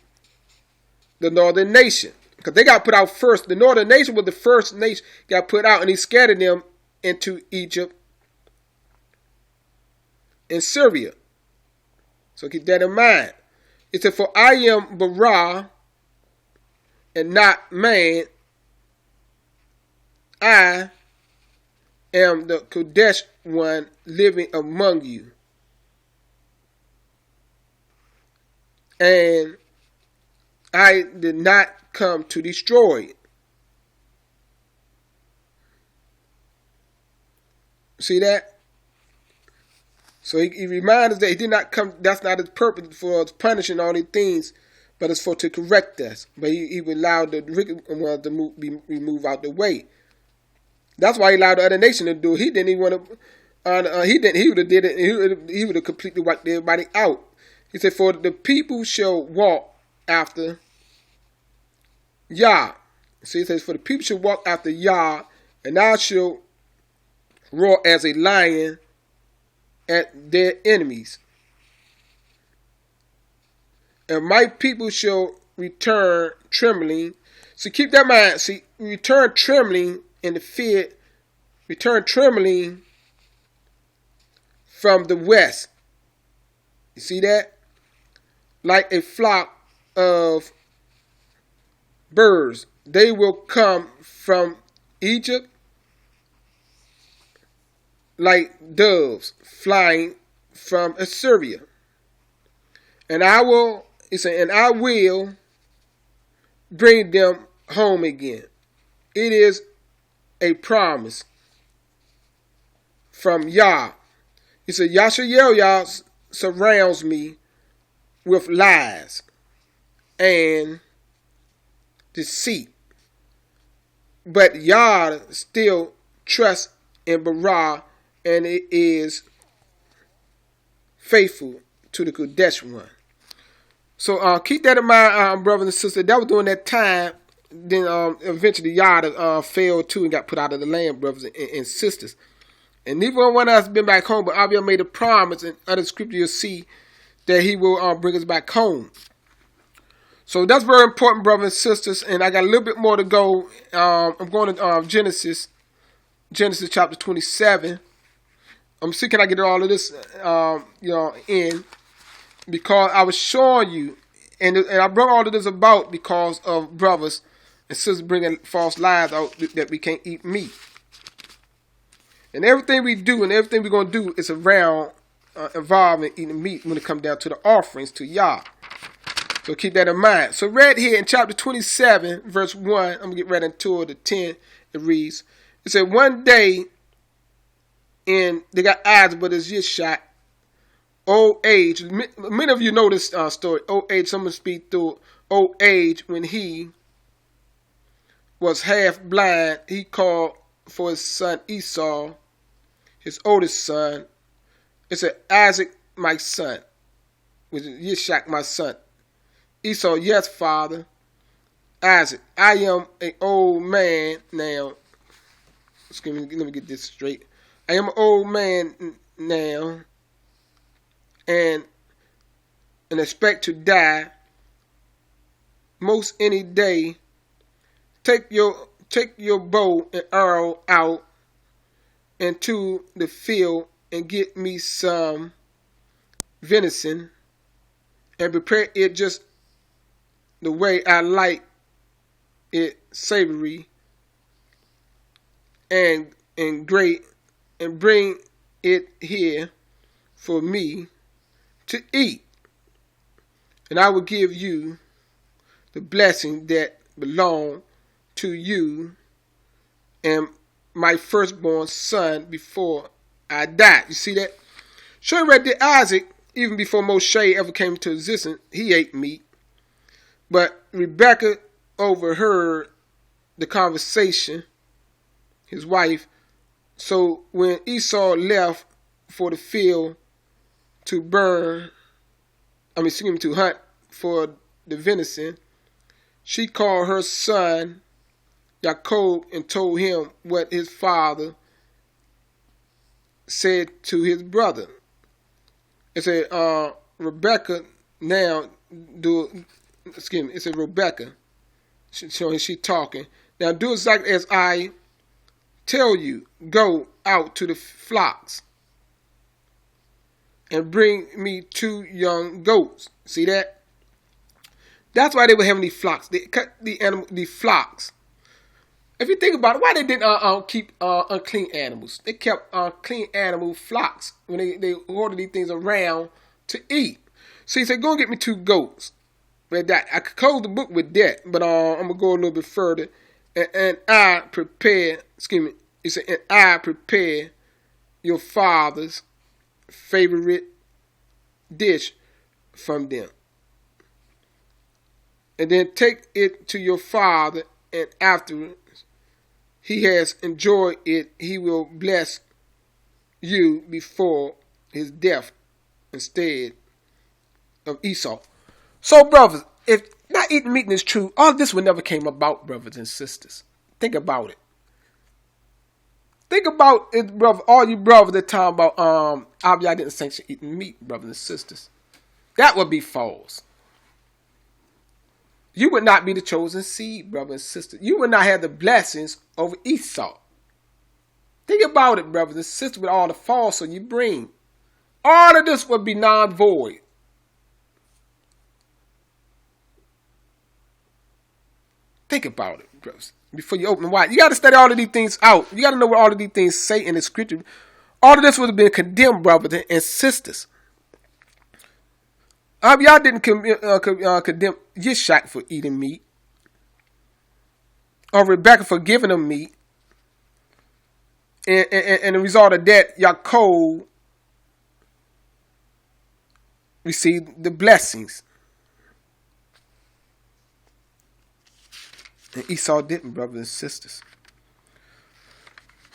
the northern nation. Because they got put out first. The northern nation was the first nation got put out, and he scattered them into Egypt and Syria. So keep that in mind. It said, for I am bara and not man. I am the Kodesh one living among you. And I did not come to destroy it. See that? So he reminds us that he did not come, that's not his purpose for us punishing all these things, but it's for to correct us. But he would allow the wicked one to be removed out the way. That's why he allowed the other nation to do it. He didn't even want to, he would have did it, he would have completely wiped everybody out. He said, for the people shall walk after Yah. See, he says, for the people shall walk after Yah, and I shall roar as a lion at their enemies. And my people shall return trembling. So keep that in mind. See, return trembling in the fear. Return trembling from the west. You see that? Like a flock of birds. They will come from Egypt like doves flying from Assyria. And I will, he said, and I will bring them home again. It is a promise from Yah. He said, Yashael Yah surrounds me with lies and deceit. But Yah still trusts in Bara, and it is faithful to the Kodesh one. So keep that in mind, brothers and sisters. That was during that time. Then eventually Yah fell too and got put out of the land, brothers and sisters. And neither one of us been back home, but Abiyah made a promise, and other scripture you'll see that he will bring us back home. So that's very important, brothers and sisters. And I got a little bit more to go. I'm going to Genesis chapter 27. I'm see can I get all of this, in, because I was showing you, and I brought all of this about because of brothers and sisters bringing false lies out that we can't eat meat. And everything we do and everything we're going to do is around involved in eating meat when it comes down to the offerings to Yah. So keep that in mind. So right here in chapter 27, verse 1, I'm going to get right into it, the 10, it reads, it said, one day, and they got eyes, but it's Yishak, old age. Many of you know this story. Old age, someone speak through old age when he was half blind. He called for his son Esau, his oldest son. It said, Isaac, my son, which is Yishak, my son. Esau, yes, father. Isaac, I am an old man now. Excuse me, let me get this straight. I am an old man now and expect to die most any day. Take your bow and arrow out into the field and get me some venison and prepare it just the way I like it, savory and great, and bring it here for me to eat. And I will give you the blessing that belong to you and my firstborn son before I die. You see that? Show right there, Isaac, even before Moshe ever came into existence, he ate meat. But Rebekah overheard the conversation, his wife. So when Esau left for the field to hunt for the venison, she called her son Jacob and told him what his father said to his brother. It said, Rebekah now it said Rebekah. She talking. Now do exactly as I tell you. Go out to the flocks and bring me 2 young goats. See that? That's why they were having these flocks. They cut the flocks. If you think about it, why they didn't keep unclean animals? They kept clean animal flocks when they ordered these things around to eat. So he said, go and get me 2 goats. I could close the book with that, but I'm going to go a little bit further. And I prepare, he said, and I prepare your father's favorite dish from them. And then take it to your father, and afterwards he has enjoyed it, he will bless you before his death instead of Esau. So, brothers, if not eating meat is true, all this would never came about, brothers and sisters. Think about it. Think about it, brother. All you brothers that talk about Abiyah didn't sanction eating meat, brothers and sisters. That would be false. You would not be the chosen seed, brothers and sisters. You would not have the blessings over Esau. Think about it, brothers and sisters, with all the falsehood you bring. All of this would be non-void. Think about it, brothers. Before you open wide, you got to study all of these things out. You got to know what all of these things say in the scripture. All of this would have been condemned, brothers and sisters. Y'all didn't condemn Yishak for eating meat, or Rebekah for giving him meat, and the result of that, Yaakov receive the blessings. And Esau didn't, brothers and sisters.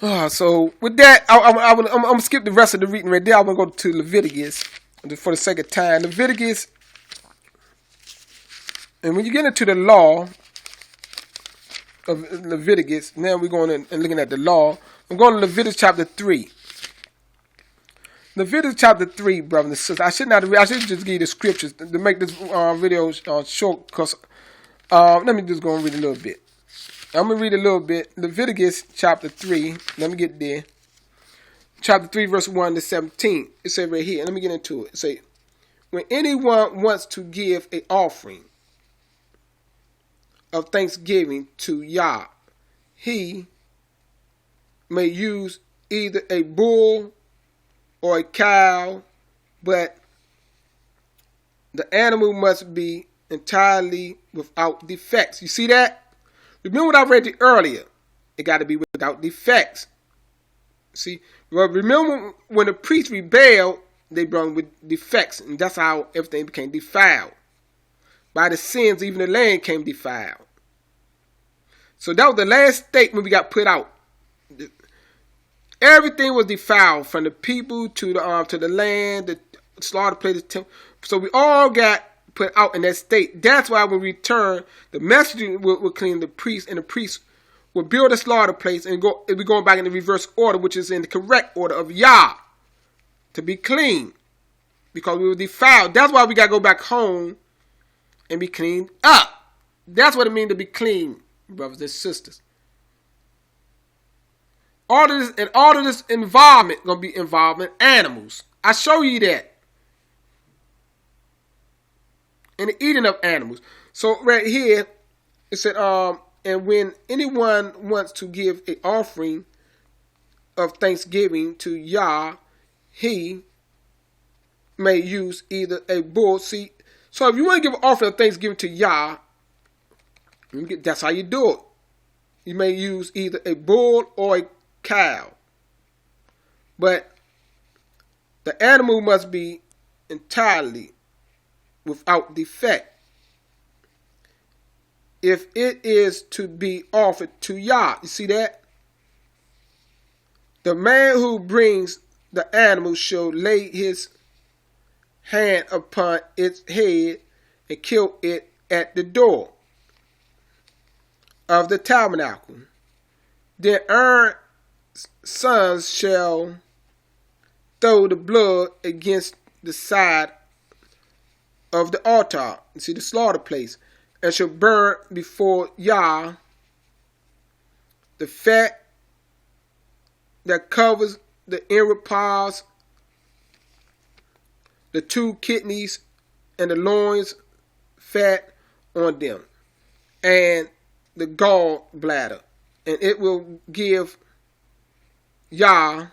So with that, I'm going to skip the rest of the reading right there. I'm going to go to Leviticus for the sake of time. Leviticus, and when you get into the law of Leviticus, now we're going and looking at the law. I'm going to Leviticus chapter 3. Leviticus chapter 3, brothers and sisters. I should just give you the scriptures to make this video short, because let me just go and read a little bit. I'm going to read a little bit. Leviticus chapter 3. Let me get there. Chapter 3, verse 1 to 17. It says right here. Let me get into it. It says, when anyone wants to give an offering of thanksgiving to Yah, he may use either a bull or a cow, but the animal must be entirely without defects. You see that? Remember what I read you earlier. It got to be without defects. See, well, remember when the priests rebelled, they brought with defects, and that's how everything became defiled. By the sins, even the land came defiled. So that was the last state when we got put out. Everything was defiled, from the people to the land, the slaughter places. So we all got put out in that state. That's why when we return, the messenger will clean the priest, and the priest will build a slaughter place, and we're going back in the reverse order, which is in the correct order of Yah, to be clean, because we were defiled. That's why we got to go back home and be cleaned up. That's what it means to be clean, brothers and sisters. All of this environment gonna be involving animals. I show you that. And the eating of animals. So right here, it said, and when anyone wants to give an offering of thanksgiving to Yah, he may use either a bull. See, so if you want to give an offering of thanksgiving to Yah, that's how you do it. You may use either a bull or a cow, but the animal must be entirely without defect if it is to be offered to Yah. You see that? The man who brings the animal shall lay his hand upon its head and kill it at the door of the tabernacle. Then Aaron's sons shall throw the blood against the side of the altar, you see, the slaughter place, and shall burn before Yah the fat that covers the inward parts, the 2 kidneys, and the loins fat on them, and the gall bladder, and it will give Yah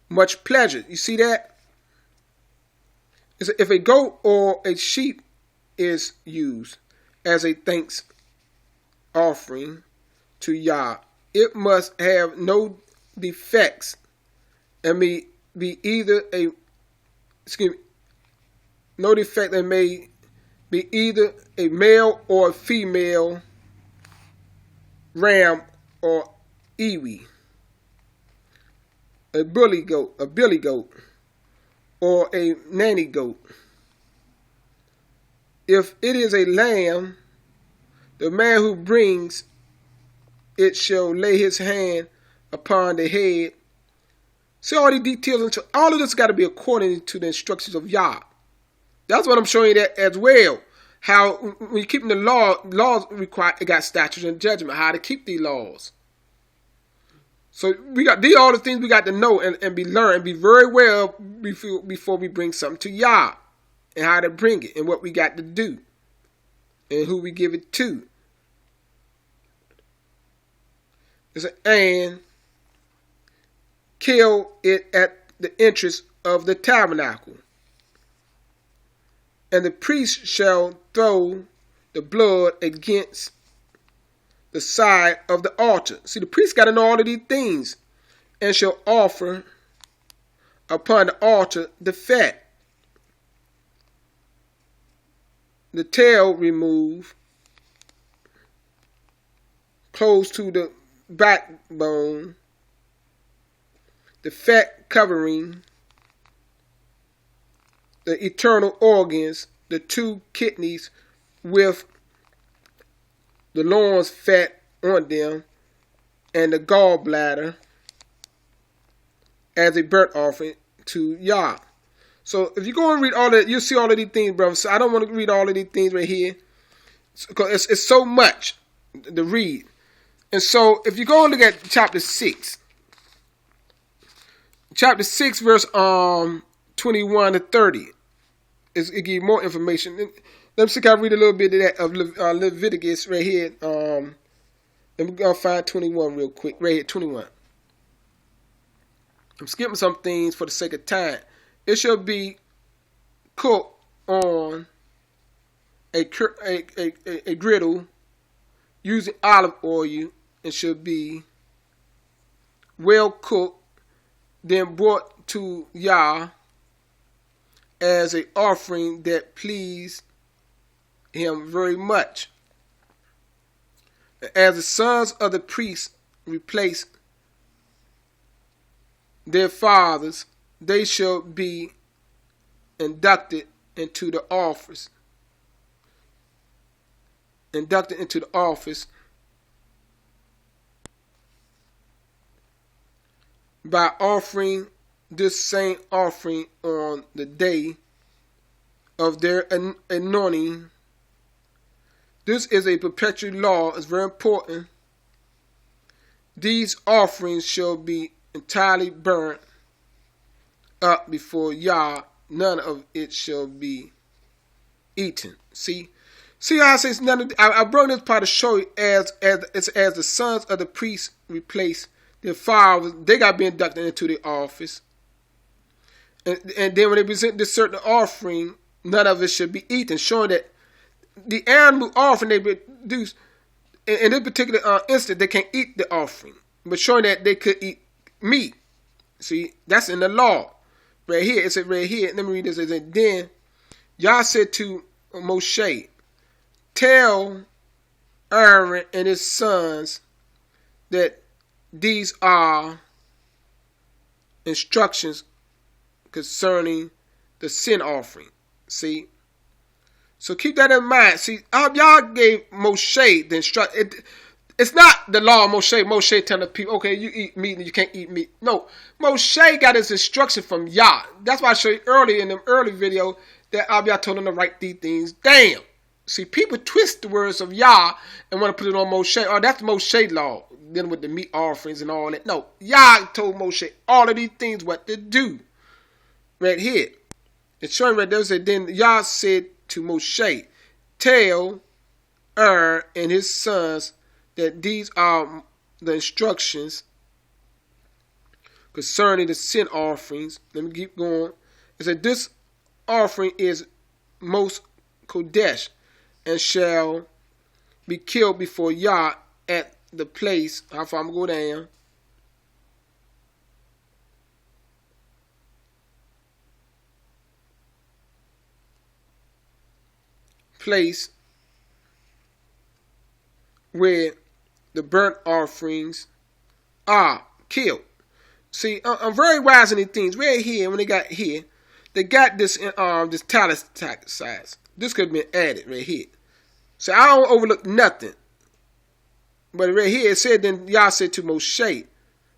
much pleasure. You see that? If a goat or a sheep is used as a thanks offering to Yah, it must have no defects and may be either a no defect and may be either a male or a female ram or ewe, a billy goat, or a nanny goat. If it is a lamb, the man who brings it shall lay his hand upon the head. See all the details. All of this got to be according to the instructions of Yah. That's what I'm showing you that as well. How when you're keeping the laws require, it got statutes and judgment, how to keep these laws. So we got these all the things we got to know and be learned and be very well before we bring something to Yah, and how to bring it and what we got to do and who we give it to. And kill it at the entrance of the tabernacle. And the priest shall throw the blood against the side of the altar. See, the priest got to know all of these things, and shall offer upon the altar the fat the tail removed, close to the backbone, the fat covering, the internal organs, the 2 kidneys with the loins fat on them, and the gallbladder as a burnt offering to Yah. So if you go and read all that, you'll see all of these things, brother. So I don't want to read all of these things right here, because it's so much to read. And so if you go and look at chapter 6, verse 21 to 30, it gives you more information. Let me see if I read a little bit of that of Leviticus right here. Let me go find 21 real quick. Right here, 21. I'm skipping some things for the sake of time. It shall be cooked on a griddle using olive oil, and should be well cooked, then brought to Yah as an offering that pleased him very much. As the sons of the priests replace their fathers, they shall be inducted into the office. By offering this same offering on the day of their anointing. This is a perpetual law. It's very important. These offerings shall be entirely burnt up before Yah. None of it shall be eaten. See how I say none of, I brought this part to show you as the sons of the priests replace their fathers, they got to be inducted into the office. And then when they present this certain offering, none of it should be eaten, showing that the animal offering they produce, in this particular instance, they can't eat the offering, but showing that they could eat meat. See, that's in the law. Right here, it said right here, let me read this. It said, then Yah said to Moshe, tell Aaron and his sons that these are instructions concerning the sin offering. See? So keep that in mind. See, y'all gave Moshe the instruction. It's not the law of Moshe. Moshe telling the people, okay, you eat meat and you can't eat meat. No, Moshe got his instruction from Yah. That's why I showed you earlier in the early video that Yah told him to write these things down. See, people twist the words of Yah and want to put it on Moshe. Oh, that's Moshe law, dealing with the meat offerings and all that. No, Yah told Moshe all of these things what to do. Right here. It's showing right there. Then Yah said to Moshe, tell Aaron and his sons that these are the instructions concerning the sin offerings. Let me keep going. It said, this offering is most kodesh and shall be killed before Yah at the place. How far I'm going to go down? Place where the burnt offerings are killed. See, I'm very wise in these things. Right here, when they got here, they got this this italicized. This could have been added right here. So I don't overlook nothing. But right here it said, then Yah said to Moshe.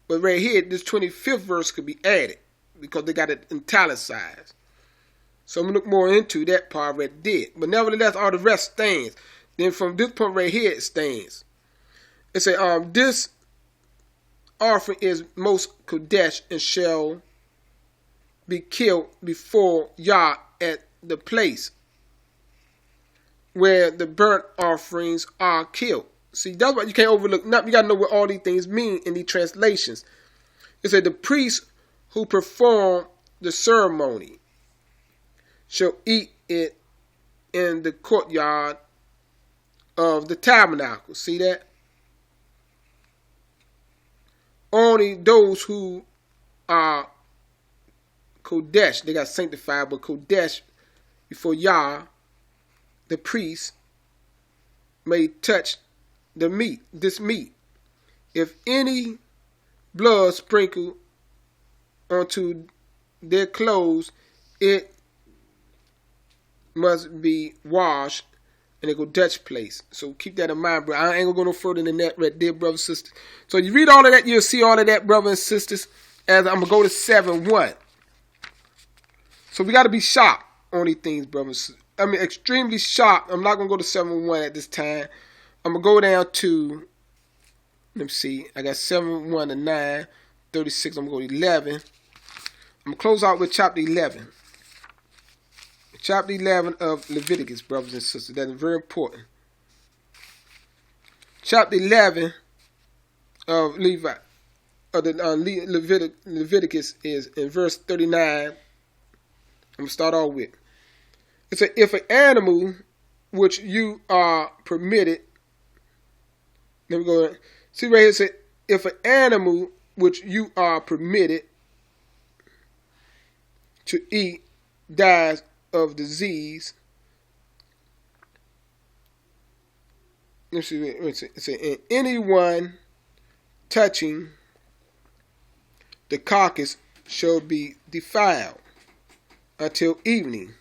But right here, this 25th verse could be added because they got it italicized. So I'm going to look more into that part right there. But nevertheless, all the rest stands. Then from this point right here, it stands. It says, this offering is most kodesh and shall be killed before Yah at the place where the burnt offerings are killed. See, that's why you can't overlook nothing. You got to know what all these things mean in these translations. It said, the priest who perform the ceremony shall eat it in the courtyard of the tabernacle. See that? Only those who are kodesh, they got sanctified, but kodesh before Yah, the priest may touch the meat, this meat. If any blood sprinkled onto their clothes, it must be washed in a Dutch place. So keep that in mind, bro. I ain't gonna go no further than that right there, brothers and sisters. So you read all of that, you'll see all of that, brothers and sisters, as I'm gonna go to 7:1. So we gotta be sharp on these things, brothers. I mean, extremely sharp. I'm not gonna go to 7:1 at this time. I'm gonna go down to, let me see, I got 7:1 to 9, 36, I'm gonna go to 11. I'm gonna close out with chapter 11. Chapter 11 of Leviticus, brothers and sisters. That is very important. Chapter 11 of Leviticus is in verse 39. I'm going to start off with. It says, if an animal which you are permitted, let me go, see right here, it says, if an animal which you are permitted to eat dies of disease. Let's see, it says, and anyone touching the carcass shall be defiled until evening.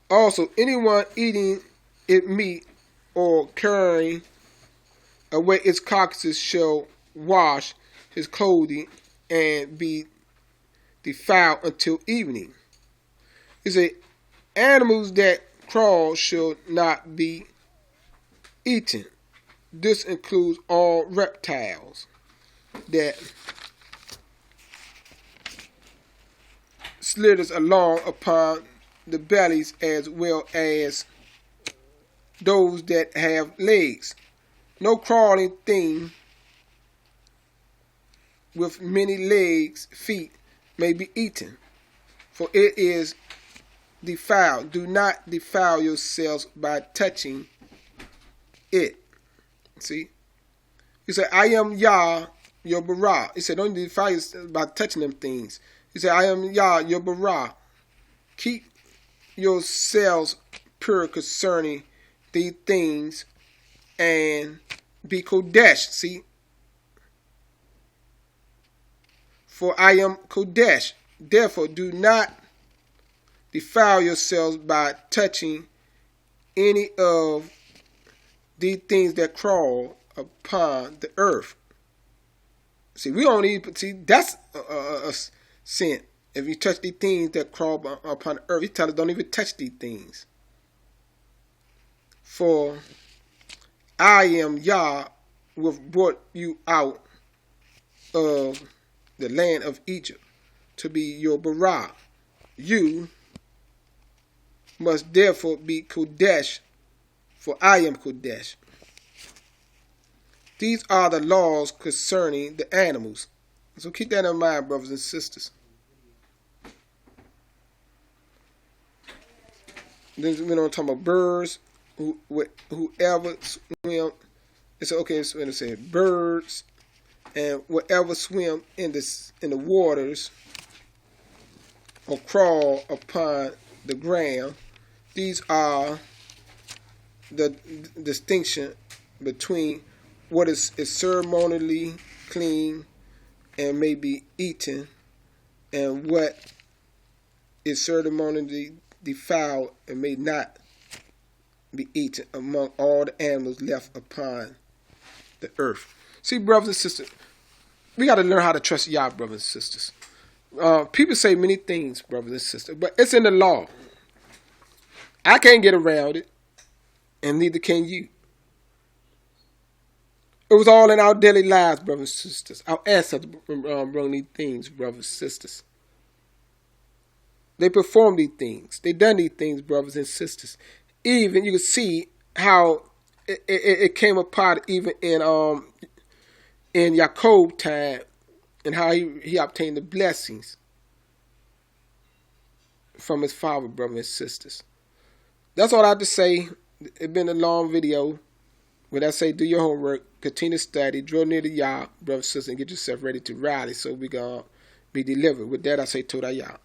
Also, anyone eating its meat or carrying away its carcasses shall wash his clothing and be defiled until evening. It says, animals that crawl shall not be eaten. This includes all reptiles that slithers along upon the bellies, as well as those that have legs. No crawling thing with many legs, feet, may be eaten, for it is defiled. Do not defile yourselves by touching it. See? He said, I am Yah, your Bara. He said, don't defile yourself by touching them things. He said, I am Yah, your Bara. Keep yourselves pure concerning these things and be Kodesh. See? For I am Kodesh. Therefore, do not defile yourselves by touching any of these things that crawl upon the earth. See, we don't even, see, that's a sin. If you touch these things that crawl upon the earth, he tells us don't even touch these things. For I am Yah, who have brought you out of the land of Egypt to be your Bara. You must therefore be Kodesh, for I am Kodesh. These are the laws concerning the animals. So keep that in mind, brothers and sisters. Then we're talking about birds, whoever swim. It's okay. So it said birds and whatever swim in the waters or crawl upon the ground. These are the distinction between what is ceremonially clean and may be eaten, and what is ceremonially defiled and may not be eaten among all the animals left upon the earth. See, brothers and sisters, we got to learn how to trust Yah, brothers and sisters. People say many things, brothers and sisters, but it's in the law. I can't get around it, and neither can you. It was all in our daily lives, brothers and sisters. Our ancestors brought these things, brothers and sisters. They performed these things. They done these things, brothers and sisters. Even you can see how it came apart even in Yaakov time, and how he obtained the blessings from his father, brothers and sisters. That's all I have to say. It's been a long video. When I say do your homework, continue to study, draw near to Yah, brothers and sisters, and get yourself ready to rally so we going to be delivered. With that, I say Todah Yah.